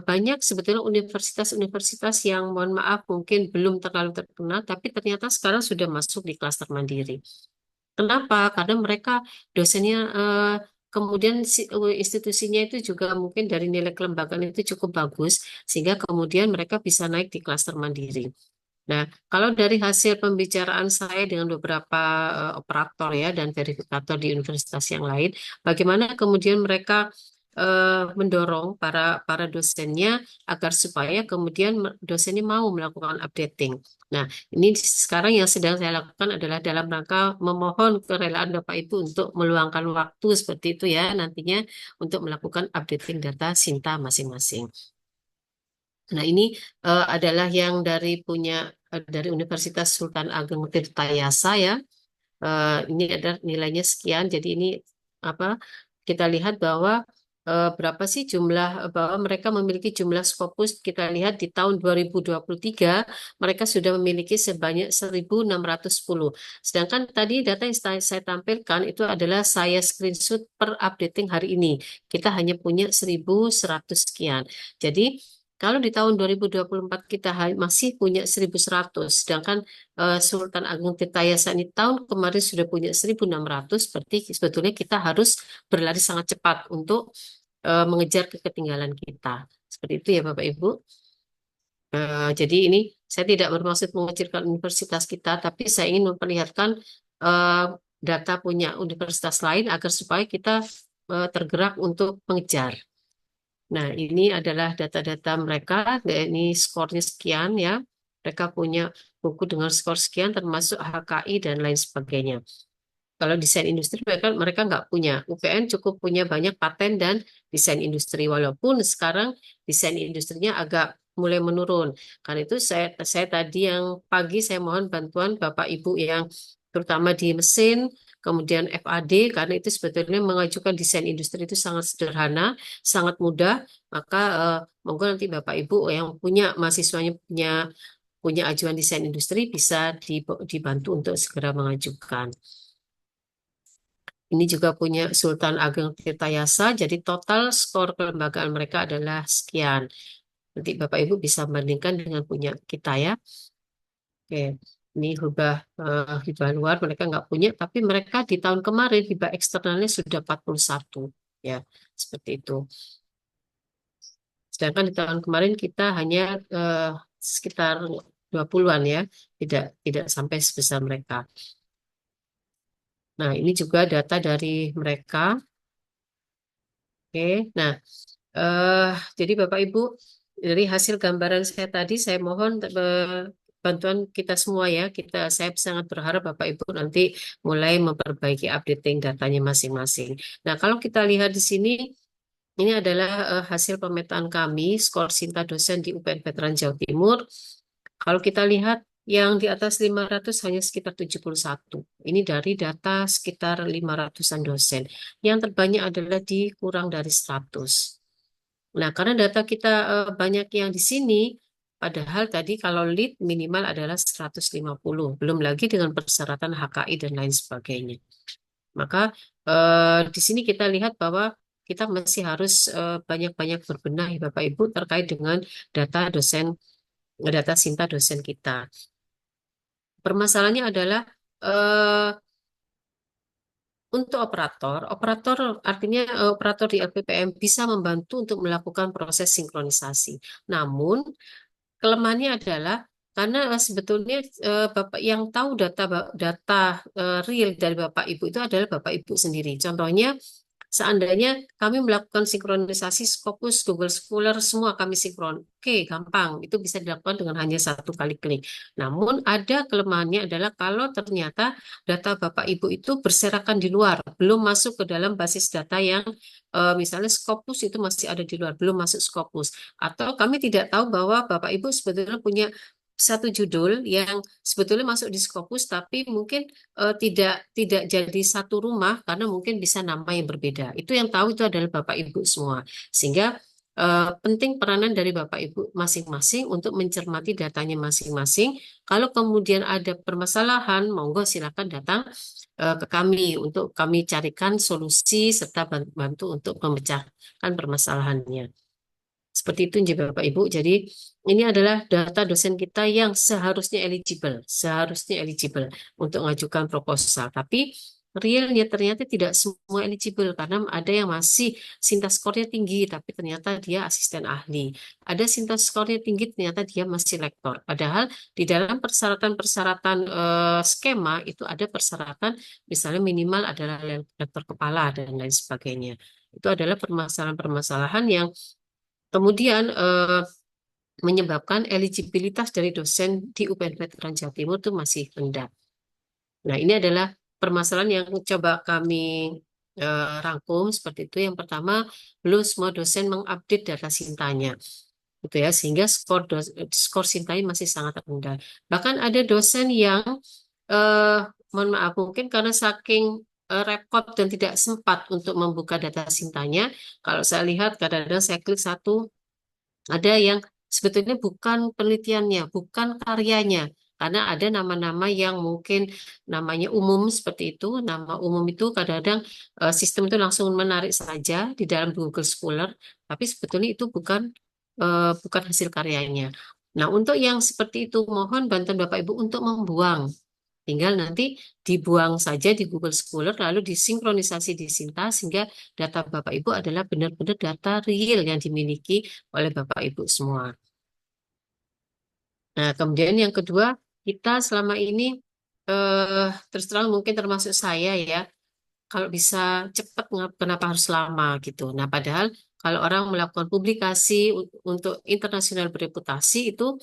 S1: banyak sebetulnya universitas-universitas yang mohon maaf mungkin belum terlalu terkenal tapi ternyata sekarang sudah masuk di klaster mandiri. Kenapa? Karena mereka dosennya kemudian institusinya itu juga mungkin dari nilai kelembagaan itu cukup bagus sehingga kemudian mereka bisa naik di klaster mandiri. Nah, kalau dari hasil pembicaraan saya dengan beberapa operator ya dan verifikator di universitas yang lain, bagaimana kemudian mereka mendorong para para dosennya agar supaya kemudian dosennya mau melakukan updating. Nah, ini sekarang yang sedang saya lakukan adalah dalam rangka memohon kerelaan Bapak Ibu untuk meluangkan waktu seperti itu ya nantinya untuk melakukan updating data Sinta masing-masing. Nah, ini adalah yang dari Universitas Sultan Ageng Tirtayasa ya. Ini ada nilainya sekian. Jadi ini apa? Kita lihat bahwa berapa sih jumlah bahwa mereka memiliki jumlah Scopus. Kita lihat di tahun 2023 mereka sudah memiliki sebanyak 1.610. Sedangkan tadi data yang saya tampilkan itu adalah saya screenshot per updating hari ini. Kita hanya punya 1.100 sekian. Jadi kalau di tahun 2024 kita masih punya 1.100, sedangkan Sultan Agung Tirtayasa ini tahun kemarin sudah punya 1.600, berarti sebetulnya kita harus berlari sangat cepat untuk mengejar ketertinggalan kita. Seperti itu ya Bapak Ibu. Jadi ini saya tidak bermaksud mengecilkan universitas kita, tapi saya ingin memperlihatkan eh, data punya universitas lain agar supaya kita tergerak untuk mengejar. Nah, ini adalah data-data mereka. Ini skornya sekian ya. Mereka punya buku dengan skor sekian termasuk HKI dan lain sebagainya. Kalau desain industri mereka nggak punya. UPN cukup punya banyak paten dan desain industri. Walaupun sekarang desain industrinya agak mulai menurun. Karena itu saya tadi yang pagi saya mohon bantuan Bapak Ibu yang terutama di mesin, kemudian FAD, karena itu sebetulnya mengajukan desain industri itu sangat sederhana, sangat mudah. Maka monggo nanti Bapak Ibu yang punya mahasiswanya punya punya ajuan desain industri bisa dibantu untuk segera mengajukan. Ini juga punya Sultan Ageng Tirtayasa, jadi total skor kelembagaan mereka adalah sekian. Nanti Bapak Ibu bisa bandingkan dengan punya kita ya. Oke, ini hibah luar mereka nggak punya, tapi mereka di tahun kemarin hibah eksternalnya sudah 41 ya, seperti itu. Sedangkan di tahun kemarin kita hanya sekitar 20-an ya, tidak sampai sebesar mereka. Nah, ini juga data dari mereka. Oke, nah Eh, jadi Bapak Ibu, dari hasil gambaran saya tadi, saya mohon bantuan kita semua ya. Saya sangat berharap Bapak Ibu nanti mulai memperbaiki updating datanya masing-masing. Nah, kalau kita lihat di sini, ini adalah hasil pemetaan kami, skor Sinta dosen di UPN Veteran Jawa Timur. Kalau kita lihat yang di atas 500 hanya sekitar 71. Ini dari data sekitar 500-an dosen. Yang terbanyak adalah di kurang dari 100. Nah, karena data kita banyak yang di sini, padahal tadi kalau lead minimal adalah 150, belum lagi dengan persyaratan HKI dan lain sebagainya. Maka di sini kita lihat bahwa kita masih harus banyak-banyak berbenah ya Bapak Ibu terkait dengan data dosen, data Sinta dosen kita. Permasalahannya adalah eh, untuk operator artinya operator di LPPM bisa membantu untuk melakukan proses sinkronisasi. Namun kelemahannya adalah karena sebetulnya Bapak yang tahu data data real dari Bapak Ibu itu adalah Bapak Ibu sendiri. Contohnya seandainya kami melakukan sinkronisasi Scopus, Google Scholar, semua kami sinkron. Oke, gampang. Itu bisa dilakukan dengan hanya satu kali klik. Namun ada kelemahannya adalah kalau ternyata data Bapak Ibu itu berserakan di luar, belum masuk ke dalam basis data yang misalnya Scopus itu masih ada di luar, belum masuk Scopus. Atau kami tidak tahu bahwa Bapak Ibu sebetulnya punya satu judul yang sebetulnya masuk di Scopus, tapi mungkin tidak jadi satu rumah karena mungkin bisa nama yang berbeda. Itu yang tahu itu adalah Bapak Ibu semua. Sehingga penting peranan dari Bapak Ibu masing-masing untuk mencermati datanya masing-masing. Kalau kemudian ada permasalahan, monggo silakan datang ke kami untuk kami carikan solusi serta bantu untuk memecahkan permasalahannya. Seperti itu nggih, Bapak Ibu. Jadi ini adalah data dosen kita yang seharusnya eligible untuk mengajukan proposal. Tapi realnya ternyata tidak semua eligible karena ada yang masih sintas skornya tinggi tapi ternyata dia asisten ahli. Ada sintas skornya tinggi ternyata dia masih lektor. Padahal di dalam persyaratan-persyaratan skema itu ada persyaratan misalnya minimal adalah lektor kepala dan lain sebagainya. Itu adalah permasalahan-permasalahan yang kemudian menyebabkan eligibilitas dari dosen di UPN Veteran Jawa Timur itu masih rendah. Nah, ini adalah permasalahan yang coba kami rangkum seperti itu. Yang pertama, belum semua dosen mengupdate data sintanya, gitu ya, sehingga skor sintanya masih sangat rendah. Bahkan ada dosen yang eh, mohon maaf, mungkin karena saking repot dan tidak sempat untuk membuka data sintanya, kalau saya lihat kadang-kadang saya klik satu ada yang sebetulnya bukan penelitiannya, bukan karyanya, karena ada nama-nama yang mungkin namanya umum seperti itu. Nama umum itu kadang-kadang sistem itu langsung menarik saja di dalam Google Scholar, tapi sebetulnya itu bukan hasil karyanya. Nah, untuk yang seperti itu, mohon bantuan Bapak Ibu untuk membuang. Tinggal nanti dibuang saja di Google Scholar, lalu disinkronisasi di Sinta, sehingga data Bapak Ibu adalah benar-benar data real yang dimiliki oleh Bapak Ibu semua. Nah, kemudian yang kedua, kita selama ini terus terang mungkin termasuk saya ya, kalau bisa cepat kenapa harus lama gitu. Nah, padahal kalau orang melakukan publikasi untuk internasional bereputasi itu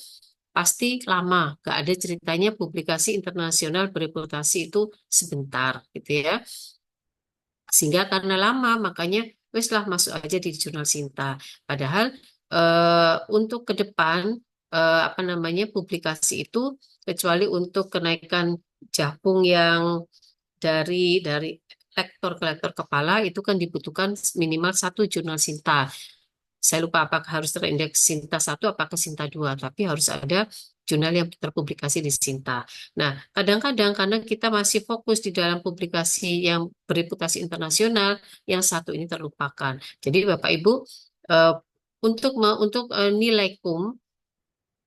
S1: pasti lama. Gak ada ceritanya publikasi internasional bereputasi itu sebentar gitu ya. Sehingga karena lama, makanya wes lah masuk aja di jurnal Sinta. Padahal untuk ke depan apa namanya publikasi itu kecuali untuk kenaikan Japung yang dari lektor ke lektor kepala itu kan dibutuhkan minimal satu jurnal Sinta. Saya lupa apakah harus terindeks Sinta satu, apakah Sinta dua, tapi harus ada jurnal yang terpublikasi di Sinta. Nah, kadang-kadang karena kita masih fokus di dalam publikasi yang bereputasi internasional, yang satu ini terlupakan. Jadi Bapak Ibu, eh, untuk nilai KUM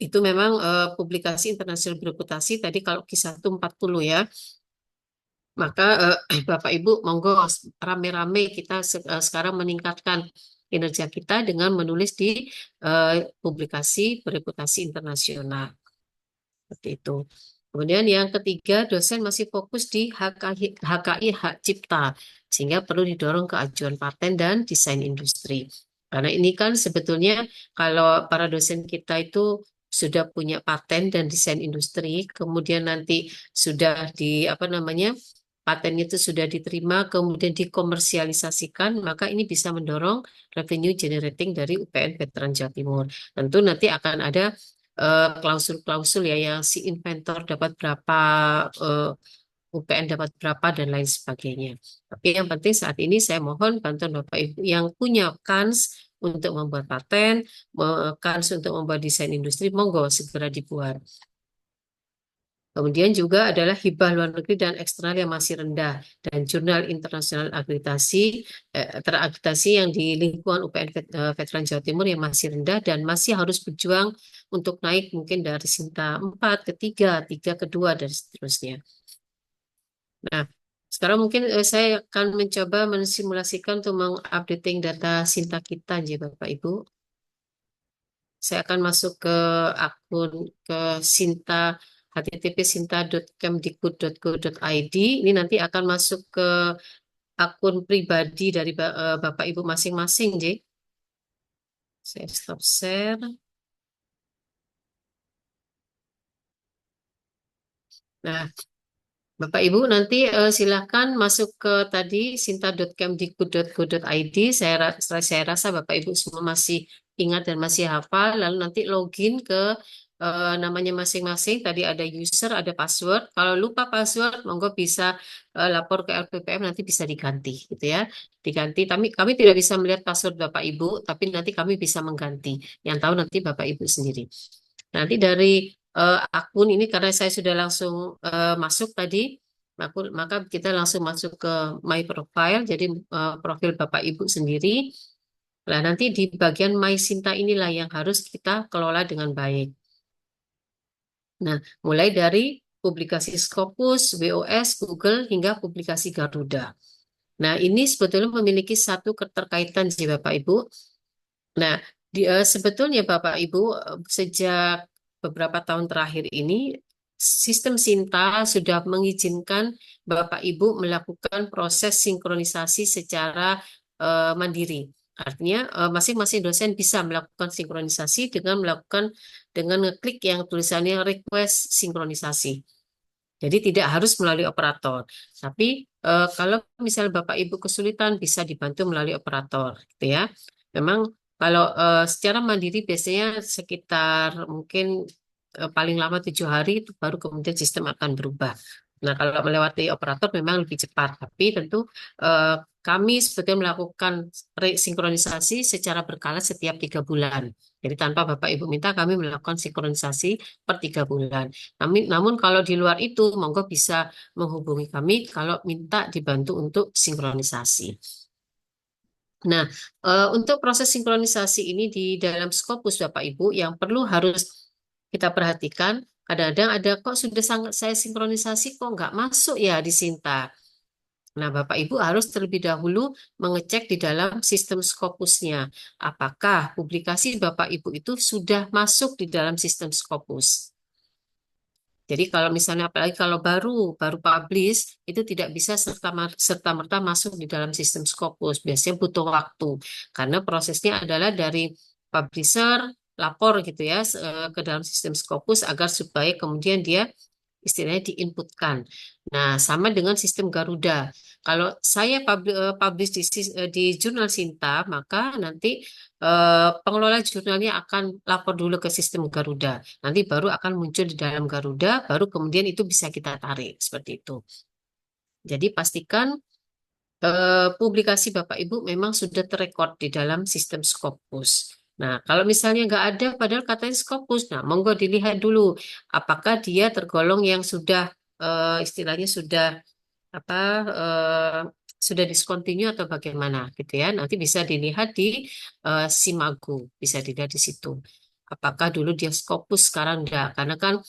S1: itu memang publikasi internasional bereputasi tadi kalau Q1 40 ya. Maka Bapak Ibu monggo rame-rame kita sekarang meningkatkan kinerja kita dengan menulis di publikasi bereputasi internasional. Seperti itu. Kemudian yang ketiga, dosen masih fokus di HKI hak cipta, sehingga perlu didorong keajuan paten dan desain industri. Karena ini kan sebetulnya kalau para dosen kita itu sudah punya paten dan desain industri, kemudian nanti sudah di apa namanya patennya itu sudah diterima, kemudian dikomersialisasikan, maka ini bisa mendorong revenue generating dari UPN Veteran Jawa Timur. Tentu nanti akan ada klausul-klausul ya yang si inventor dapat berapa, eh, UPN dapat berapa dan lain sebagainya. Tapi yang penting saat ini saya mohon bantuan Bapak Ibu yang punya kans untuk membuat paten, kans untuk membuat desain industri, monggo segera dibuat. Kemudian juga adalah hibah luar negeri dan eksternal yang masih rendah dan jurnal internasional terakreditasi yang di lingkungan UPN Veteran Jawa Timur yang masih rendah dan masih harus berjuang untuk naik mungkin dari Sinta 4 ke 3, 3 ke 2 dan seterusnya. Nah, sekarang mungkin saya akan mencoba mensimulasikan untuk mengupdating data Sinta kita, ya Bapak Ibu. Saya akan masuk ke akun ke Sinta http sinta.kemdikbud.go.id. Ini nanti akan masuk ke akun pribadi dari Bapak Ibu masing-masing, J. Saya stop share. Nah, Bapak Ibu nanti silakan masuk ke tadi sinta.kemdikbud.go.id. Saya rasa Bapak Ibu semua masih ingat dan masih hafal. Lalu nanti login ke namanya masing-masing. Tadi ada user, ada password. Kalau lupa password, monggo bisa lapor ke LPPM, nanti bisa diganti, gitu ya. Diganti. Kami tidak bisa melihat password Bapak Ibu, tapi nanti kami bisa mengganti. Yang tahu nanti Bapak Ibu sendiri. Nanti dari akun ini karena saya sudah langsung masuk tadi, maka kita langsung masuk ke My Profile, jadi profil Bapak Ibu sendiri. Nah, nanti di bagian My Sinta inilah yang harus kita kelola dengan baik. Nah, mulai dari publikasi Scopus, WOS, Google, hingga publikasi Garuda. Nah, ini sebetulnya memiliki satu keterkaitan sih Bapak Ibu. Nah, sebetulnya Bapak Ibu sejak beberapa tahun terakhir ini sistem Sinta sudah mengizinkan Bapak Ibu melakukan proses sinkronisasi secara mandiri. Artinya masing-masing dosen bisa melakukan sinkronisasi dengan ngeklik yang tulisannya request sinkronisasi. Jadi tidak harus melalui operator. Tapi kalau misalnya Bapak Ibu kesulitan bisa dibantu melalui operator, gitu ya. Memang kalau secara mandiri biasanya sekitar mungkin paling lama 7 hari itu baru kemudian sistem akan berubah. Nah, kalau melewati operator memang lebih cepat, tapi tentu eh, kami sebetulnya melakukan sinkronisasi secara berkala setiap 3 bulan. Jadi tanpa Bapak Ibu minta kami melakukan sinkronisasi per 3 bulan. Namun kalau di luar itu, monggo bisa menghubungi kami kalau minta dibantu untuk sinkronisasi. Nah, untuk proses sinkronisasi ini di dalam Scopus Bapak Ibu yang perlu harus kita perhatikan, kadang-kadang ada kok sudah saya sinkronisasi kok nggak masuk ya di Sinta. Nah, Bapak Ibu harus terlebih dahulu mengecek di dalam sistem Scopusnya. Apakah publikasi Bapak Ibu itu sudah masuk di dalam sistem Scopus? Jadi kalau misalnya apalagi kalau baru publish itu tidak bisa serta merta masuk di dalam sistem Scopus. Biasanya butuh waktu karena prosesnya adalah dari publisher lapor gitu ya ke dalam sistem Scopus agar supaya kemudian dia istilahnya diinputkan. Nah, sama dengan sistem Garuda. Kalau saya publish di jurnal Sinta, maka nanti pengelola jurnalnya akan lapor dulu ke sistem Garuda. Nanti baru akan muncul di dalam Garuda, baru kemudian itu bisa kita tarik seperti itu. Jadi pastikan publikasi Bapak Ibu memang sudah terrekord di dalam sistem Scopus. Nah, kalau misalnya nggak ada, padahal katanya Scopus, nah monggo dilihat dulu apakah dia tergolong yang sudah istilahnya sudah apa eh, sudah discontinue atau bagaimana gitu ya. Nanti bisa dilihat di Simago, bisa dilihat di situ. Apakah dulu dia Scopus sekarang enggak? Karena kan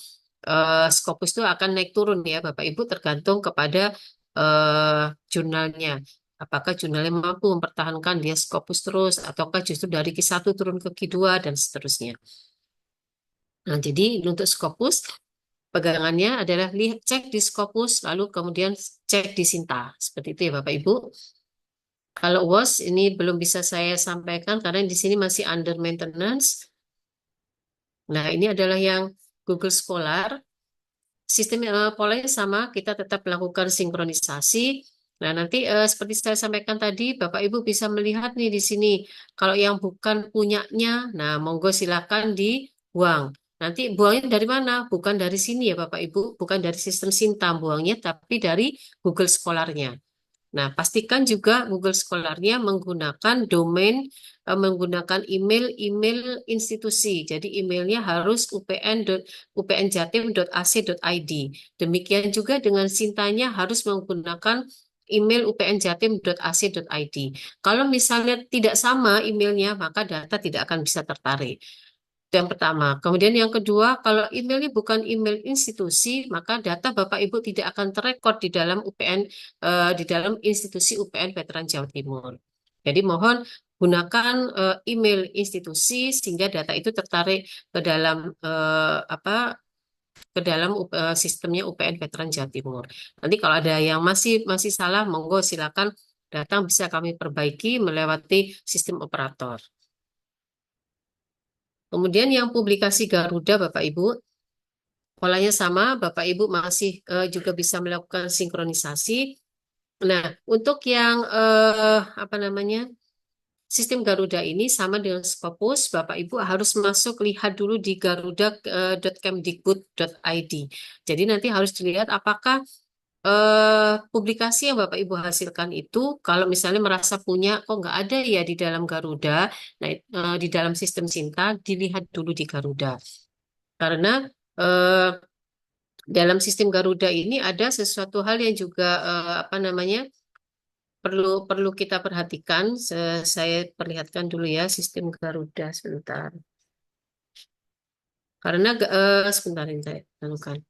S1: Scopus itu akan naik turun ya Bapak Ibu tergantung kepada eh, jurnalnya. Apakah jurnalnya mampu mempertahankan dia Scopus terus ataukah justru dari Q1 turun ke Q2 dan seterusnya. Nah, jadi untuk Scopus pegangannya adalah cek di Scopus lalu kemudian cek di Sinta. Seperti itu ya Bapak Ibu. Kalau WOS ini belum bisa saya sampaikan karena di sini masih under maintenance. Nah, ini adalah yang Google Scholar. Sistem polanya sama, kita tetap melakukan sinkronisasi. Nah, nanti seperti saya sampaikan tadi, Bapak Ibu bisa melihat nih di sini. Kalau yang bukan punyanya, nah monggo silakan dibuang. Nanti buangnya dari mana? Bukan dari sini ya Bapak Ibu, bukan dari sistem Sinta buangnya, tapi dari Google Scholar-nya. Nah, pastikan juga Google Scholar-nya menggunakan domain, menggunakan email institusi. Jadi emailnya harus upnjatim.ac.id. Demikian juga dengan Sintanya harus menggunakan email upnjatim.ac.id. Kalau misalnya tidak sama emailnya, maka data tidak akan bisa tertarik. Itu yang pertama. Kemudian yang kedua, kalau emailnya bukan email institusi, maka data Bapak Ibu tidak akan terrekod di dalam UPN, di dalam institusi UPN Veteran Jawa Timur. Jadi mohon gunakan email institusi sehingga data itu tertarik ke dalam sistemnya UPN Veteran Jawa Timur. Nanti kalau ada yang masih salah, monggo silakan datang bisa kami perbaiki melewati sistem operator. Kemudian yang publikasi Garuda, Bapak Ibu, polanya sama, Bapak Ibu masih juga bisa melakukan sinkronisasi. Nah, untuk yang apa namanya sistem Garuda ini sama dengan Scopus, Bapak Ibu harus masuk lihat dulu di garuda.kemdikbud.id. Jadi nanti harus dilihat apakah publikasi yang Bapak Ibu hasilkan itu, kalau misalnya merasa punya, kok nggak ada ya di dalam Garuda, nah di dalam sistem Sinta, dilihat dulu di Garuda. Karena eh, dalam sistem Garuda ini ada sesuatu hal yang juga apa namanya perlu perlu kita perhatikan. Saya perlihatkan dulu ya sistem Garuda sebentar. Karena sebentar ini saya lakukan.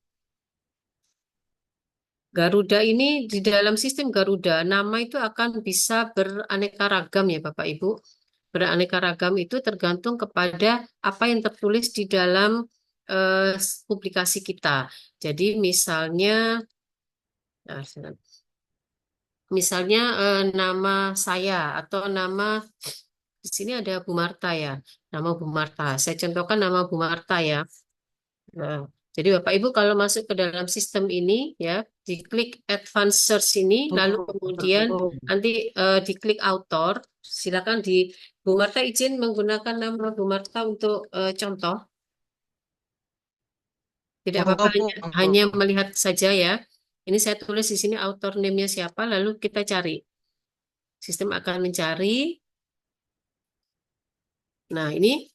S1: Garuda ini di dalam sistem Garuda nama itu akan bisa beraneka ragam ya Bapak Ibu. Beraneka ragam itu tergantung kepada apa yang tertulis di dalam eh, publikasi kita. Jadi misalnya nama saya atau nama di sini ada Bu Marta ya, nama Bu Marta. Saya contohkan nama Bu Marta ya. Nah, jadi Bapak Ibu kalau masuk ke dalam sistem ini ya, diklik Advanced Search ini, lalu kemudian nanti diklik Author. Silakan di Bu Marta izin menggunakan nama Bu Marta untuk contoh. Tidak apa-apa,
S2: Monggo Bu,
S1: hanya
S2: monggo.
S1: melihat saja ya. Ini saya tulis di sini author name-nya siapa, lalu kita cari. Sistem akan mencari. Nah, ini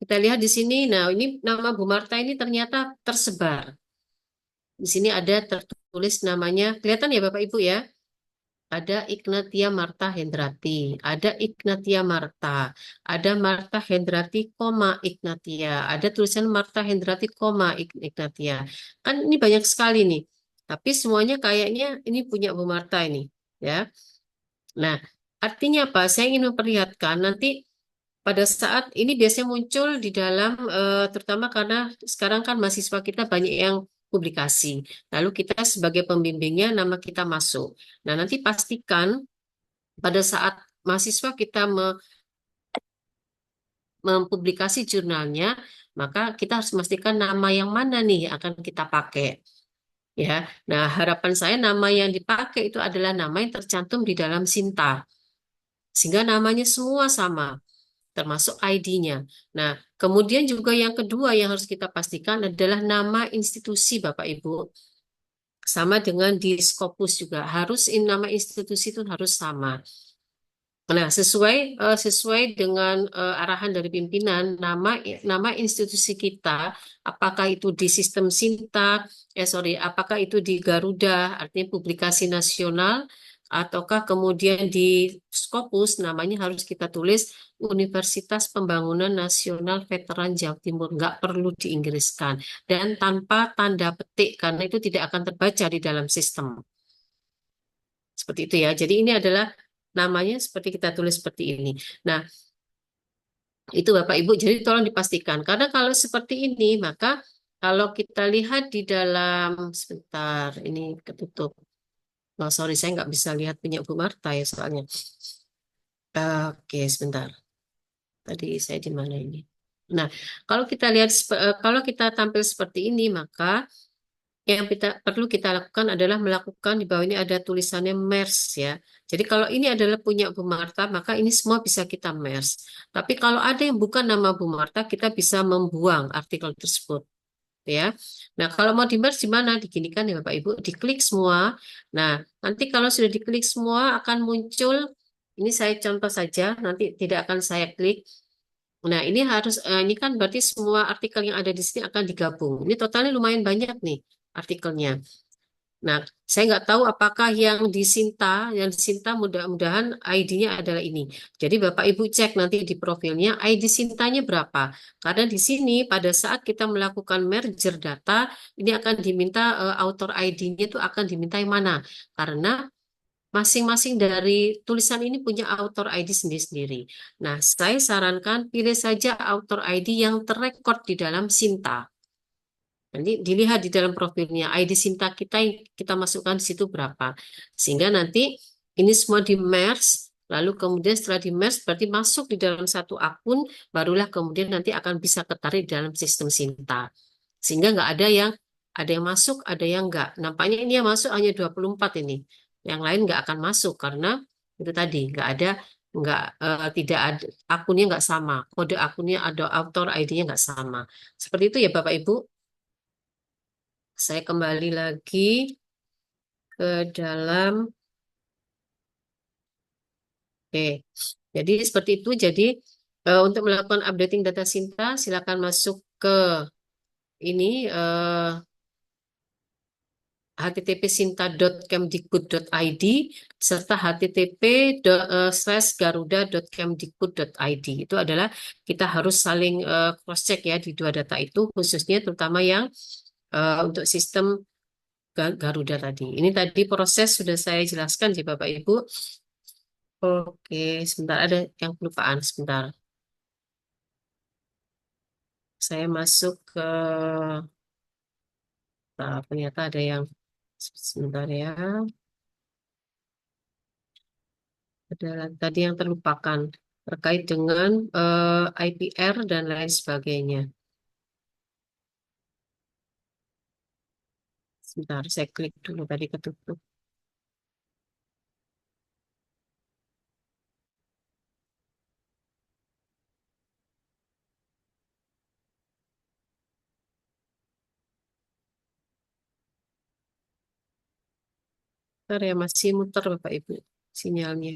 S1: kita lihat di sini. Nah, ini nama Bu Marta ini ternyata tersebar. Di sini ada tertulis namanya. Kelihatan ya Bapak Ibu ya? Ada Ignatia Marta Hendrati, ada Ignatia Marta, ada Marta Hendrati, koma Ignatia, ada tulisan Marta Hendrati, koma Ignatia. Kan ini banyak sekali nih. Tapi semuanya kayaknya ini punya Bu Marta ini, ya. Nah, artinya apa? Saya ingin memperlihatkan nanti pada saat ini biasanya muncul di dalam, terutama karena sekarang kan mahasiswa kita banyak yang publikasi. Lalu kita sebagai pembimbingnya, nama kita masuk. Nah, nanti pastikan pada saat mahasiswa kita mempublikasi jurnalnya, maka kita harus memastikan nama yang mana nih yang akan kita pakai. Ya, nah harapan saya nama yang dipakai itu adalah nama yang tercantum di dalam Sinta, sehingga namanya semua sama, termasuk ID-nya. Nah, kemudian juga yang kedua yang harus kita pastikan adalah nama institusi Bapak Ibu. Sama dengan di Scopus juga harus nama institusi itu harus sama. Nah, sesuai dengan arahan dari pimpinan, nama institusi kita, apakah itu di sistem Sinta, apakah itu di Garuda, artinya publikasi nasional, ataukah kemudian di Scopus, namanya harus kita tulis Universitas Pembangunan Nasional Veteran Jawa Timur, nggak perlu diinggriskan dan tanpa tanda petik karena itu tidak akan terbaca di dalam sistem. Seperti itu ya. Jadi ini adalah namanya seperti kita tulis seperti ini. Nah, itu Bapak Ibu, jadi tolong dipastikan. Karena kalau seperti ini, maka kalau kita lihat di dalam, sebentar, ini ketutup. Oh, sorry, saya nggak bisa lihat punya Bu Marta ya soalnya. Oke, sebentar. Tadi saya di mana ini? Nah, kalau kita lihat, kalau kita tampil seperti ini, maka yang perlu kita lakukan adalah melakukan di bawah ini ada tulisannya MERS ya. Jadi kalau ini adalah punya Bu Marta, maka ini semua bisa kita MERS. Tapi kalau ada yang bukan nama Bu Marta, kita bisa membuang artikel tersebut ya. Nah, kalau mau di MERS di mana? Diginikan ya Bapak Ibu, diklik semua. Nah, nanti kalau sudah diklik semua akan muncul, ini saya contoh saja, nanti tidak akan saya klik. Nah, ini kan berarti semua artikel yang ada di sini akan digabung. Ini totalnya lumayan banyak nih artikelnya. Nah, saya nggak tahu apakah yang disinta mudah-mudahan ID-nya adalah ini. Jadi Bapak Ibu cek nanti di profilnya ID Sintanya berapa. Karena di sini pada saat kita melakukan merger data, ini akan diminta author ID-nya itu akan diminta yang mana. Karena masing-masing dari tulisan ini punya author ID sendiri-sendiri. Nah, saya sarankan pilih saja author ID yang terrekord di dalam Sinta. Nanti dilihat di dalam profilnya, ID Sinta kita yang kita masukkan di situ berapa. Sehingga nanti Ini semua di merge, lalu kemudian setelah di merge berarti masuk di dalam satu akun, barulah kemudian nanti akan bisa ketarik dalam sistem Sinta. Sehingga nggak ada yang masuk, ada yang nggak. Nampaknya ini yang masuk hanya 24 ini. Yang lain nggak akan masuk karena itu tadi nggak tidak ada akunnya nggak sama, kode akunnya ada author ID-nya nggak sama. Seperti itu ya Bapak Ibu. Saya kembali lagi ke dalam. Oke, jadi seperti itu. Jadi untuk melakukan updating data Sinta, silakan masuk ke ini http://sinta.kemdikbud.id serta http://garuda.kemdikbud.id. Itu adalah kita harus saling cross check ya di dua data itu, khususnya terutama yang untuk sistem Garuda tadi. Ini tadi proses sudah saya jelaskan ya Bapak Ibu. Oke, sebentar ada yang kelupaan sebentar. Saya masuk ke ternyata ada yang sebentar ya. Ada tadi yang terlupakan terkait dengan IPR dan lain sebagainya. Sebentar, saya klik dulu tadi ketutup. Bentar ya, masih muter Bapak Ibu sinyalnya.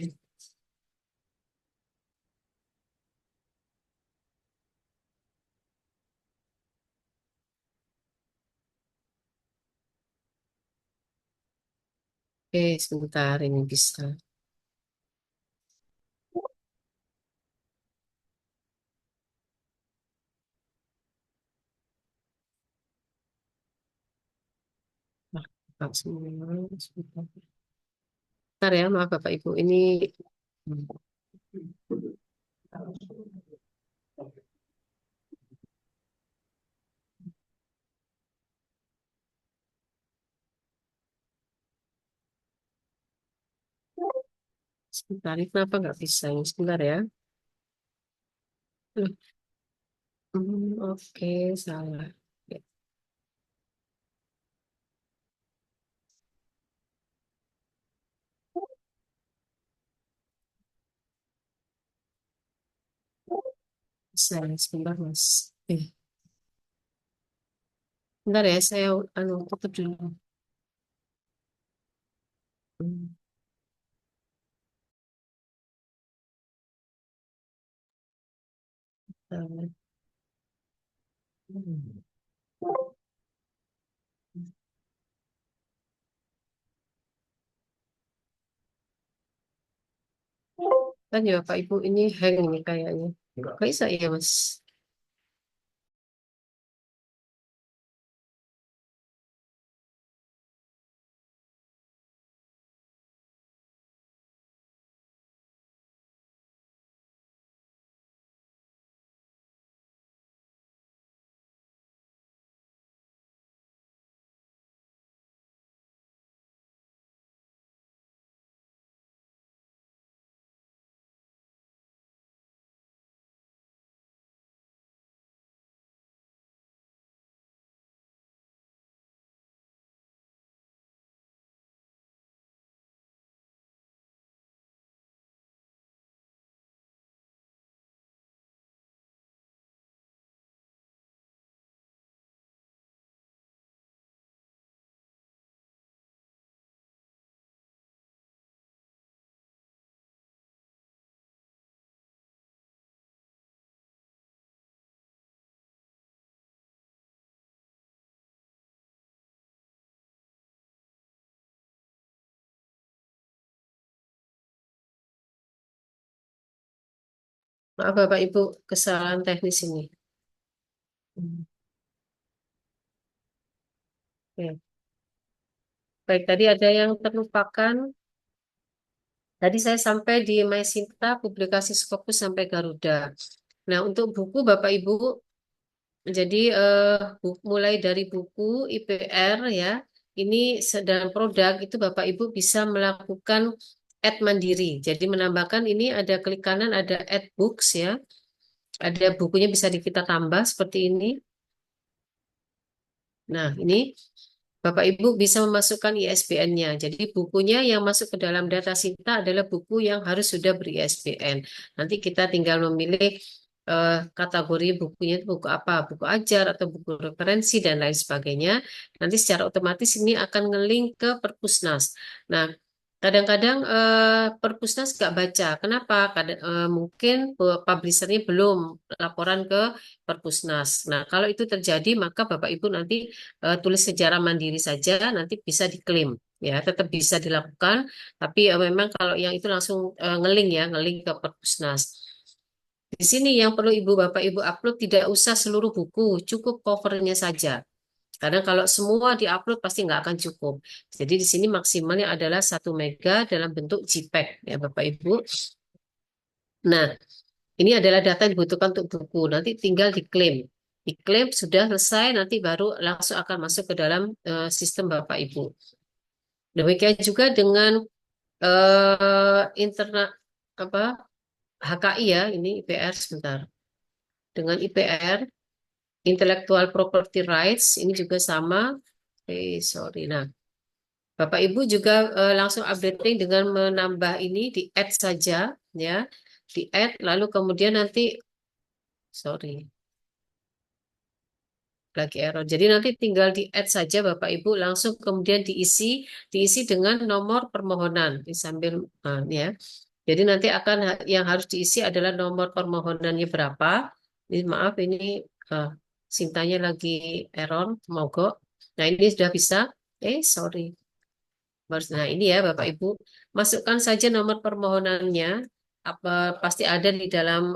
S1: Oke, sebentar ini bisa. Nah, Pak, semua. Sebentar. Bentar ya, maaf Bapak Ibu. Ini sebentar, ini kenapa nggak bisa? Ini sebentar ya. Loh, oke, salah. Ya, bisa, sebentar Mas. Bentar ya, saya tutup dulu. Hmm, bentar. Hmm. Kan ya Bapak Ibu ini hang ini kayaknya. Nggak bisa ya Mas. Maaf Bapak Ibu, kesalahan teknis ini. Hmm. Oke. Baik, tadi ada yang terlupakan. Tadi saya sampai di MySinta, publikasi Scopus sampai Garuda. Nah, untuk buku Bapak Ibu, jadi mulai dari buku IPR ya, ini dalam produk itu Bapak Ibu bisa melakukan add mandiri. Jadi menambahkan ini ada klik kanan, ada add books ya. Ada bukunya bisa kita tambah seperti ini. Nah, ini Bapak Ibu bisa memasukkan ISBN-nya. Jadi bukunya yang masuk ke dalam data Sinta adalah buku yang harus sudah ber-ISBN. Nanti kita tinggal memilih kategori bukunya itu buku apa, buku ajar atau buku referensi dan lain sebagainya. Nanti secara otomatis ini akan ngelink ke Perpusnas. Nah, kadang-kadang Perpusnas nggak baca. Kenapa? Mungkin publishernya belum laporan ke Perpusnas. Nah, kalau itu terjadi, maka Bapak Ibu nanti tulis secara mandiri saja, nanti bisa diklaim. Ya, tetap bisa dilakukan. Tapi memang kalau yang itu langsung ngelink ya, ngelink ke Perpusnas. Di sini yang perlu Ibu Bapak Ibu upload tidak usah seluruh buku, cukup covernya saja. Karena kalau semua diupload pasti nggak akan cukup. Jadi di sini maksimalnya adalah 1 MB dalam bentuk JPEG ya Bapak Ibu. Nah, ini adalah data yang dibutuhkan untuk buku. Nanti tinggal diklaim. Diklaim sudah selesai, nanti baru langsung akan masuk ke dalam sistem Bapak Ibu. Demikian juga dengan internet apa HKI ya, ini IPR sebentar. Dengan IPR, Intellectual Property Rights, ini juga sama. Sorry. Nah, Bapak Ibu juga langsung updating dengan menambah ini di add saja ya, di add lalu kemudian nanti sorry lagi error. Jadi nanti tinggal di add saja Bapak Ibu langsung kemudian diisi dengan nomor permohonan. Ini sambil ya. Jadi nanti akan yang harus diisi adalah nomor permohonannya berapa. Ini maaf ini uh, Sintanya lagi error, mogok. Nah, ini sudah bisa. Sorry. Nah, ini ya Bapak Ibu, masukkan saja nomor permohonannya. Apa pasti ada di dalam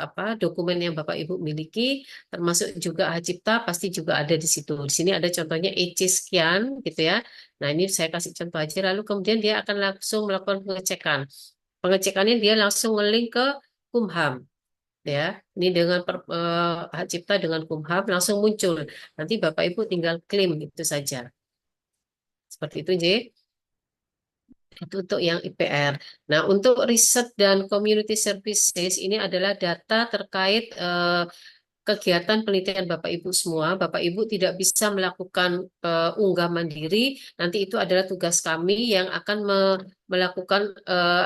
S1: apa dokumen yang Bapak Ibu miliki, termasuk juga hak cipta pasti juga ada di situ. Di sini ada contohnya EC sekian gitu ya. Nah, ini saya kasih contoh aja lalu kemudian dia akan langsung melakukan pengecekan. Pengecekannya dia langsung ngelink ke Kumham ya. Ini dengan hak cipta dengan Kumham langsung muncul. Nanti Bapak Ibu tinggal klaim itu saja. Seperti itu, J. Itu untuk yang IPR. Nah, untuk riset dan community services ini adalah data terkait kegiatan penelitian Bapak Ibu semua. Bapak Ibu tidak bisa melakukan unggah mandiri. Nanti itu adalah tugas kami yang akan melakukan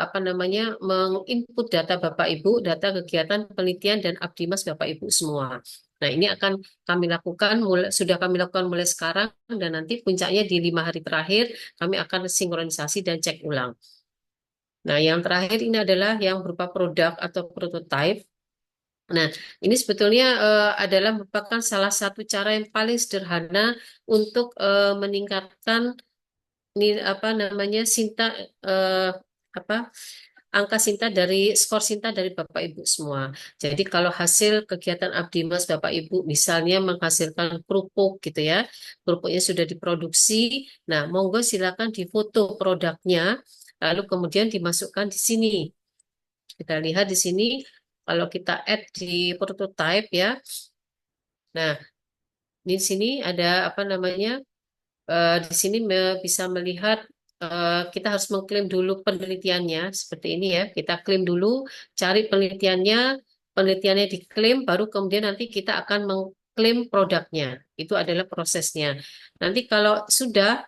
S1: apa namanya menginput data Bapak Ibu, data kegiatan penelitian dan abdimas Bapak Ibu semua. Nah, ini akan kami lakukan, sudah kami lakukan mulai sekarang dan nanti puncaknya di 5 hari terakhir kami akan sinkronisasi dan cek ulang. Nah, yang terakhir ini adalah yang berupa produk atau prototype. Nah, ini sebetulnya adalah merupakan salah satu cara yang paling sederhana untuk meningkatkan ini apa namanya eh, apa angka Sinta dari skor Sinta dari Bapak Ibu semua. Jadi kalau hasil kegiatan Abdimas Bapak Ibu misalnya menghasilkan kerupuk gitu ya, kerupuknya sudah diproduksi, nah monggo silakan difoto produknya, lalu kemudian dimasukkan di sini. Kita lihat di sini kalau kita add di prototype ya. Nah, di sini ada apa namanya? Di sini bisa melihat kita harus mengklaim dulu penelitiannya seperti ini ya. Kita klaim dulu, cari penelitiannya diklaim, baru kemudian nanti kita akan mengklaim produknya. Itu adalah prosesnya. Nanti kalau sudah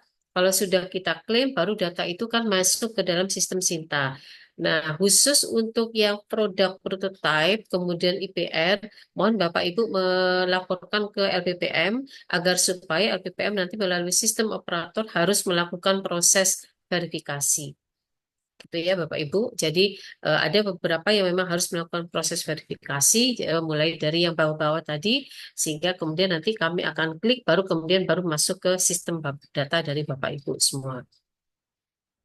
S1: kita klaim, baru data itu kan masuk ke dalam sistem Sinta. Nah, khusus untuk yang produk prototype, kemudian IPR, mohon Bapak Ibu melaporkan ke LPPM agar supaya LPPM nanti melalui sistem operator harus melakukan proses verifikasi. Gitu ya Bapak Ibu. Jadi ada beberapa yang memang harus melakukan proses verifikasi mulai dari yang bawah-bawah tadi sehingga kemudian nanti kami akan klik baru masuk ke sistem data dari Bapak Ibu semua.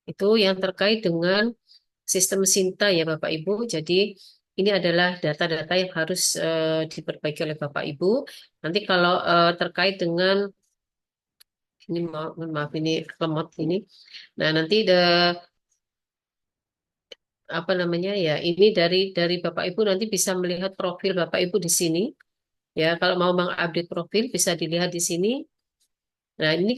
S1: Itu yang terkait dengan sistem Sinta ya Bapak Ibu. Jadi ini adalah data-data yang harus diperbaiki oleh Bapak Ibu. Nanti kalau terkait dengan ini maaf ini lemot ini. Nah, nanti apa namanya ya, ini dari Bapak Ibu nanti bisa melihat profil Bapak Ibu di sini. Ya, kalau mau mengupdate profil bisa dilihat di sini. Nah, ini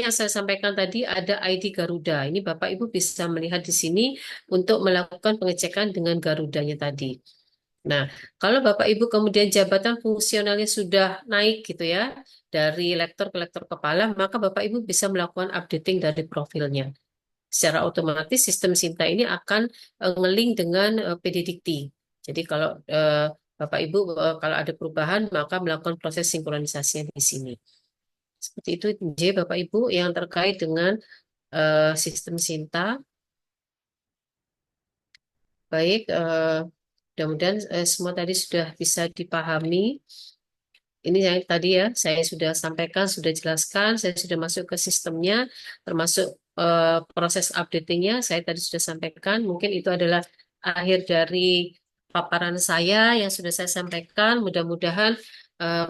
S1: yang saya sampaikan tadi ada ID Garuda. Ini Bapak Ibu bisa melihat di sini untuk melakukan pengecekan dengan Garudanya tadi. Nah, kalau Bapak Ibu kemudian jabatan fungsionalnya sudah naik gitu ya, dari lektor ke lektor kepala, maka Bapak Ibu bisa melakukan updating dari profilnya. Secara otomatis sistem Sinta ini akan ngeling dengan PDDikti. Jadi kalau Bapak Ibu kalau ada perubahan maka melakukan proses sinkronisasinya di sini. Seperti itu J Bapak Ibu yang terkait dengan sistem Sinta. Baik, mudah-mudahan semua tadi sudah bisa dipahami. Ini yang tadi ya, saya sudah sampaikan, sudah jelaskan, saya sudah masuk ke sistemnya, termasuk proses updatingnya, saya tadi sudah sampaikan. Mungkin itu adalah akhir dari paparan saya yang sudah saya sampaikan. Mudah-mudahan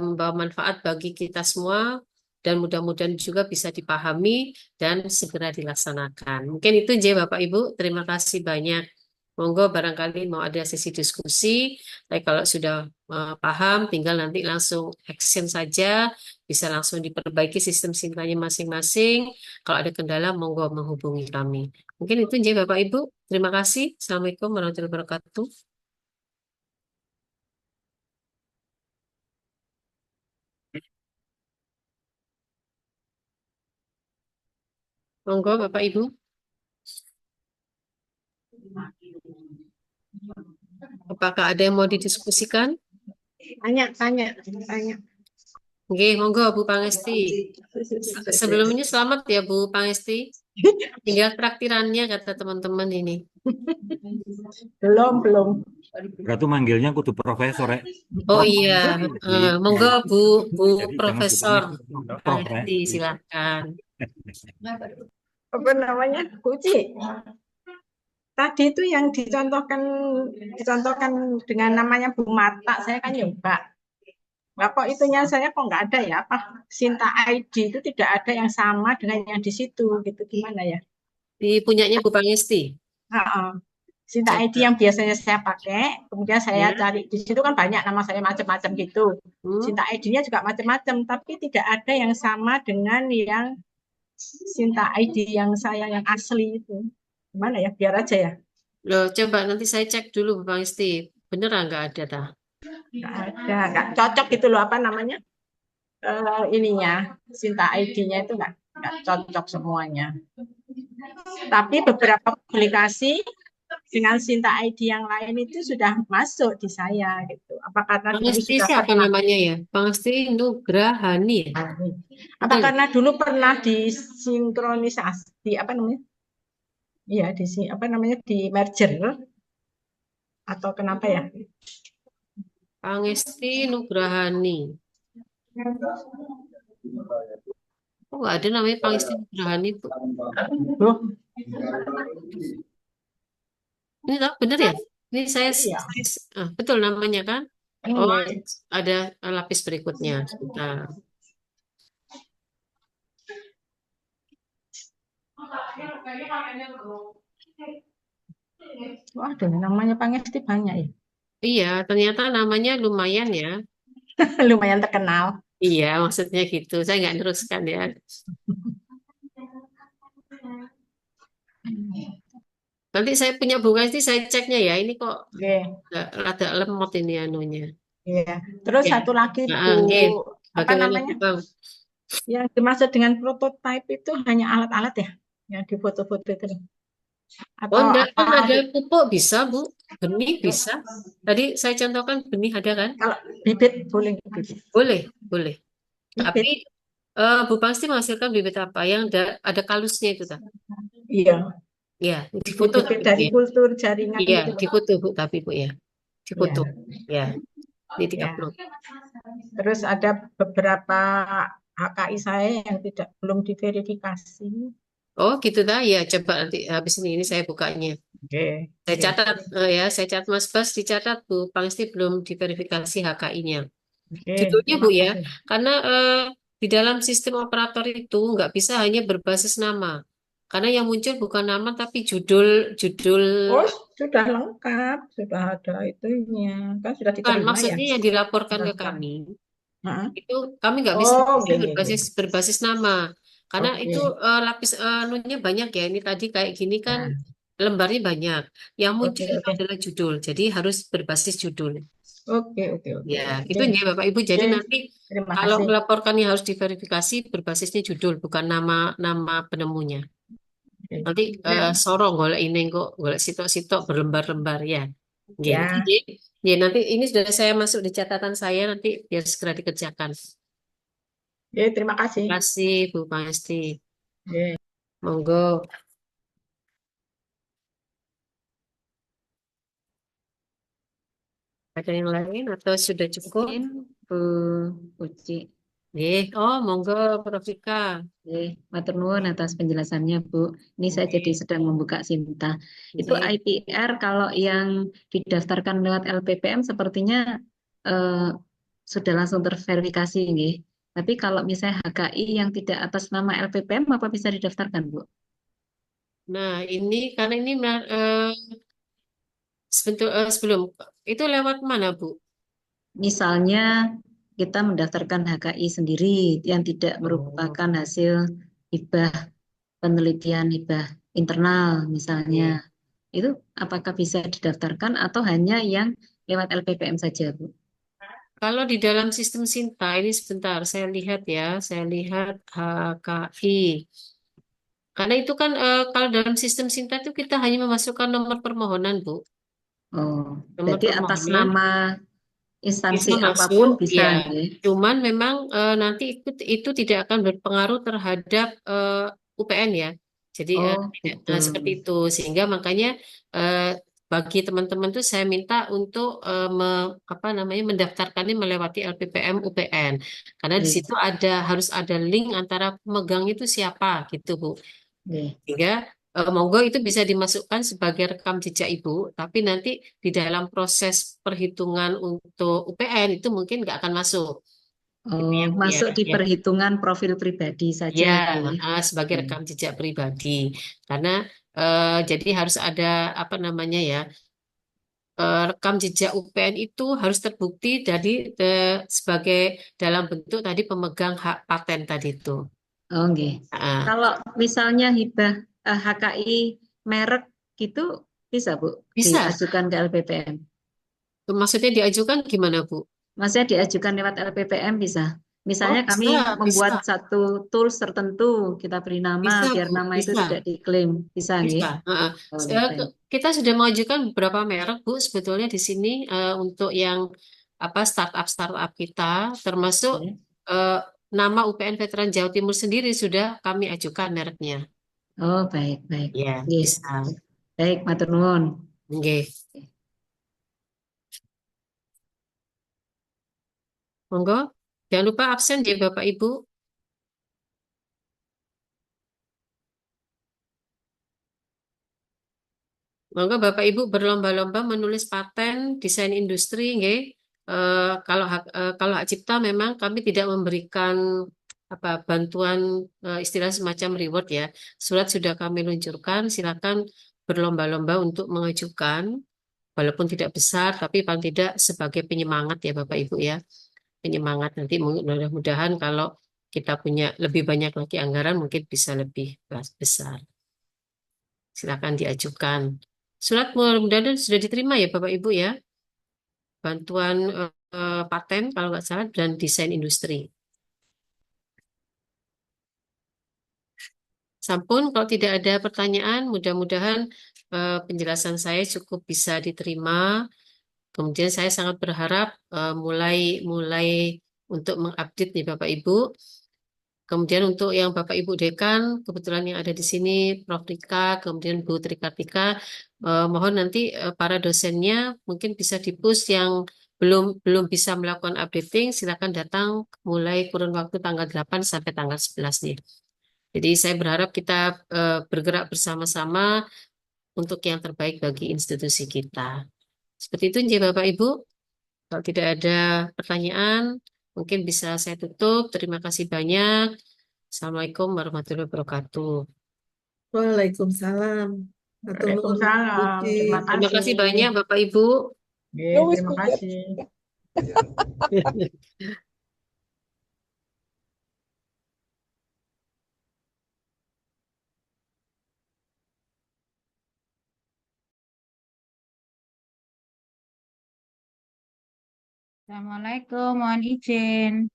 S1: membawa manfaat bagi kita semua, dan mudah-mudahan juga bisa dipahami dan segera dilaksanakan. Mungkin itu aja Bapak Ibu, terima kasih banyak. Monggo barangkali mau ada sesi diskusi. Tapi kalau sudah paham, tinggal nanti langsung action saja, bisa langsung diperbaiki sistem sintanya masing-masing. Kalau ada kendala, monggo menghubungi kami. Mungkin itu aja Bapak Ibu. Terima kasih. Assalamualaikum warahmatullahi wabarakatuh. Monggo Bapak Ibu. Apakah ada yang mau didiskusikan?
S2: Tanya, tanya, tanya.
S1: Oke, monggo Bu Pangesti. Sebelumnya selamat ya Bu Pangesti. Tinggal traktirannya kata teman-teman ini.
S2: Belum, belum.
S3: Berarti manggilnya kudu profesor ya.
S1: Oh
S3: Prof.
S1: iya,
S3: Gitu.
S1: monggo Bu
S3: Jadi jangan
S1: Profesor
S3: bukannya prof ya.
S1: Pangesti, silakan.
S2: Apa namanya? Kuci. Tadi itu yang dicontohkan dengan namanya Bu Marta, saya kan nyoba. Nah, kok itunya saya kok nggak ada ya? Apa Sinta ID itu tidak ada yang sama dengan yang di situ gitu, gimana ya?
S1: Di punyanya Bu Pangesti.
S2: Heeh. Sinta ID
S1: Coba.
S2: yang biasanya saya pakai, kemudian saya
S1: Ya.
S2: cari di situ kan banyak nama saya macam-macam gitu.
S1: Hmm.
S2: Sinta ID-nya juga macam-macam, tapi tidak ada yang sama dengan yang Sinta ID yang saya yang asli itu. Gimana ya? Biar aja ya.
S1: Loh, coba nanti saya cek dulu Bu Pangesti. Beneran nggak ada dah.
S2: Nggak ada, nggak cocok gitu loh apa namanya ininya Sinta ID-nya itu nggak cocok semuanya. Tapi beberapa publikasi dengan Sinta ID yang lain itu sudah masuk di saya gitu. Apa karena dulu
S1: Pangesti
S2: sudah
S1: siapa
S2: pernah?
S1: namanya ya? Pangesti Nugrahani ya?
S2: Apa
S1: Betul ya?
S2: karena dulu pernah disinkronisasi di apa namanya? Iya di apa namanya di merger atau kenapa ya?
S1: Pangesti Nugrahani. Oh, nggak ada namanya Pangesti Nugrahani Bu.
S2: Loh,
S1: Ini tak bener ya? Ini
S2: iya.
S1: betul namanya kan? Oh,
S2: Iya.
S1: ada lapis berikutnya. Sebentar.
S2: Wah, ada namanya Pangesti banyak ya.
S1: Iya, ternyata namanya lumayan ya.
S2: Lumayan terkenal.
S1: Iya, maksudnya gitu. Saya nggak neruskan ya. Nanti saya punya bunga ini saya ceknya ya. Ini kok
S2: Oke.
S1: rada lemot ini anunya.
S2: Iya. Terus
S1: Ya.
S2: satu lagi Bu,
S1: Nah, oke.
S2: apa
S1: Bagaimana
S2: namanya?
S1: tuh, Bang?
S2: Yang dimaksud dengan prototype itu hanya alat-alat ya, yang di foto-foto itu
S1: Oh,
S2: atau
S1: enggak
S2: apa?
S1: kan ada pupuk bisa, Bu. Benih bisa. Tadi saya contohkan benih ada kan?
S2: Kalau bibit boleh bibit.
S1: Boleh, boleh. Tapi
S2: Bibit.
S1: Bu pasti menghasilkan bibit apa? Yang ada kalusnya itu, tak?
S2: Iya.
S1: Ya, difoto
S2: Bibit-bibit
S1: tapi Bu
S2: dari
S1: ya.
S2: kultur jaringan
S1: Iya,
S2: gitu.
S1: difoto Bu tapi Bu ya. Difoto.
S2: Ya,
S1: Ya, ini
S2: ya.
S1: diupload.
S2: Terus ada beberapa HKI saya yang belum diverifikasi.
S1: Oh, gitu dah. Ya, coba nanti habis ini saya bukanya.
S2: Oke,
S1: Saya
S2: oke,
S1: catat saya catat Mas Bas dicatat Bu, pasti belum diverifikasi HKI-nya.
S2: oke.
S1: Judulnya Bu
S2: Terima
S1: ya,
S2: kasih.
S1: karena di dalam sistem operator itu nggak bisa hanya berbasis nama. Karena yang muncul bukan nama tapi judul judul
S2: Oh, sudah lengkap, sudah ada itunya, kan sudah
S1: bukan
S2: diterima ya.
S1: maksudnya yang dilaporkan ke
S2: Pendaftaran.
S1: kami.
S2: Heeh.
S1: Itu kami nggak bisa
S2: Oh,
S1: bisa
S2: gini,
S1: berbasis
S2: gini.
S1: berbasis nama karena itu
S2: Oke.
S1: lapis anunya banyak ya. Ini tadi kayak gini kan
S2: Nah,
S1: lembarnya banyak. Yang
S2: oke,
S1: muncul itu
S2: oke.
S1: adalah judul. Jadi harus berbasis judul.
S2: Oke, oke, oke.
S1: Ya,
S2: Oke.
S1: itu ya Bapak Ibu. Jadi
S2: Oke.
S1: nanti
S2: Terima
S1: kalau
S2: kasih.
S1: melaporkannya harus diverifikasi berbasisnya judul, bukan nama penemunya.
S2: Oke.
S1: Nanti
S2: Terima-
S1: sorong golek ini kok, golek sitok-sitok berlembar-lembar ya. Nggih, itu
S2: Ya,
S1: nggih. Ya, nanti ini sudah saya masuk di catatan saya nanti biar segera dikerjakan.
S2: oke, terima kasih.
S1: Terima kasih Bu Pangesti.
S2: Oke.
S1: Monggo. Ada yang lain atau sudah cukup?
S4: Mungkin Bu Uci.
S1: Nggih. Oh, monggo Prof. Vika.
S4: Oke, matur nuwun atas penjelasannya, Bu. Ini saya jadi
S1: Nggih.
S4: sedang membuka Sinta. Itu
S1: Nggih.
S4: IPR kalau yang didaftarkan lewat LPPM sepertinya eh, sudah langsung terverifikasi, nggih. Tapi kalau misalnya HKI yang tidak atas nama LPPM, apa bisa didaftarkan, Bu?
S1: Nah, ini karena ini sebelum itu lewat mana, Bu?
S4: Misalnya kita mendaftarkan HKI sendiri yang tidak
S1: Oh,
S4: merupakan hasil hibah penelitian hibah internal misalnya.
S1: oke.
S4: Itu apakah bisa didaftarkan atau hanya yang lewat LPPM saja, Bu?
S1: Kalau di dalam sistem Sinta ini sebentar saya lihat ya, saya lihat HKI. Karena itu kan kalau dalam sistem Sinta itu kita hanya memasukkan nomor permohonan, Bu.
S4: Oh,
S1: Nomor
S4: jadi atas
S1: permohonan
S4: nama instansi
S1: bisa
S4: apapun
S1: masuk,
S4: bisa,
S1: ya.
S4: nggih?
S1: Cuman memang nanti itu tidak akan berpengaruh terhadap UPN ya. Jadi
S4: Oh,
S1: tidak
S4: gitu.
S1: seperti itu. Sehingga makanya eh, bagi teman-teman tuh saya minta untuk apa namanya mendaftarkannya melewati LPPM UPN. Karena di
S4: Nggih,
S1: situ harus ada link antara pemegang itu siapa gitu, Bu.
S4: nggih.
S1: Sehingga monggo itu bisa dimasukkan sebagai rekam jejak Ibu, tapi nanti di dalam proses perhitungan untuk UPN itu mungkin nggak akan masuk. Gitu
S4: Oh,
S1: ya, Bu, ya,
S4: masuk di
S1: ya.
S4: perhitungan profil pribadi saja,
S1: Ya,
S4: nggih.
S1: sebagai
S4: Hmm.
S1: rekam jejak pribadi. Karena jadi harus ada apa namanya ya, rekam jejak UPN itu harus terbukti dari sebagai dalam bentuk tadi pemegang hak paten tadi itu.
S4: Oh, nggih.
S1: Ah,
S4: Kalau misalnya hibah HKI merek gitu bisa, Bu,
S1: bisa.
S4: diajukan ke LPPM.
S1: Maksudnya diajukan gimana, Bu?
S4: Maksudnya diajukan lewat LPPM bisa.
S1: Oh,
S4: Misalnya kami
S1: bisa,
S4: membuat
S1: bisa.
S4: satu tools tertentu, kita beri nama
S1: Bisa,
S4: biar
S1: Bu,
S4: nama itu
S1: bisa,
S4: tidak diklaim. Bisa, nggih?
S1: bisa. Heeh.
S4: Oh, gitu.
S1: Kita sudah mengajukan beberapa merek, Bu, sebetulnya di sini untuk yang apa startup kita, termasuk
S4: Oke.
S1: eh, nama UPN Veteran Jawa Timur sendiri sudah kami ajukan mereknya.
S4: Oh, baik, baik.
S1: Ya,
S4: Nggih.
S1: bisa.
S4: Baik, matur nuwun.
S1: Nggih. Monggo, jangan lupa absen ya Bapak Ibu. Monggo Bapak Ibu berlomba-lomba menulis paten desain industri, nggih. Kalau hak cipta memang kami tidak memberikan apa bantuan istilah semacam reward ya. Surat sudah kami luncurkan, silakan berlomba-lomba untuk mengajukan, walaupun tidak besar, tapi paling tidak sebagai penyemangat ya Bapak Ibu ya. Penyemangat nanti mudah-mudahan kalau kita punya lebih banyak lagi anggaran mungkin bisa lebih besar. Silakan diajukan. Surat mudah-mudahan sudah diterima ya Bapak Ibu ya. Bantuan paten kalau nggak salah dan desain industri. Sampun kalau tidak ada pertanyaan, mudah-mudahan penjelasan saya cukup bisa diterima. Kemudian saya sangat berharap mulai mulai untuk mengupdate nih Bapak Ibu. Kemudian untuk yang Bapak Ibu Dekan, kebetulan yang ada di sini, Prof. Rika, kemudian Bu Trikartika, mohon nanti para dosennya mungkin bisa di-push yang belum belum bisa melakukan updating, silakan datang mulai kurun waktu tanggal 8 sampai tanggal 11 nih. Jadi saya berharap kita bergerak bersama-sama untuk yang terbaik bagi institusi kita. Seperti itu, ya Bapak Ibu. Kalau tidak ada pertanyaan, mungkin bisa saya tutup. Terima kasih banyak. Assalamualaikum warahmatullahi wabarakatuh.
S5: Waalaikumsalam. Matur nuwun Bu
S2: Waalaikumsalam.
S5: Uci.
S2: Terima
S1: Terima
S2: kasih.
S1: kasih banyak Bapak Ibu.
S2: Oke, terima kasih.
S6: Assalamualaikum, mohon izin.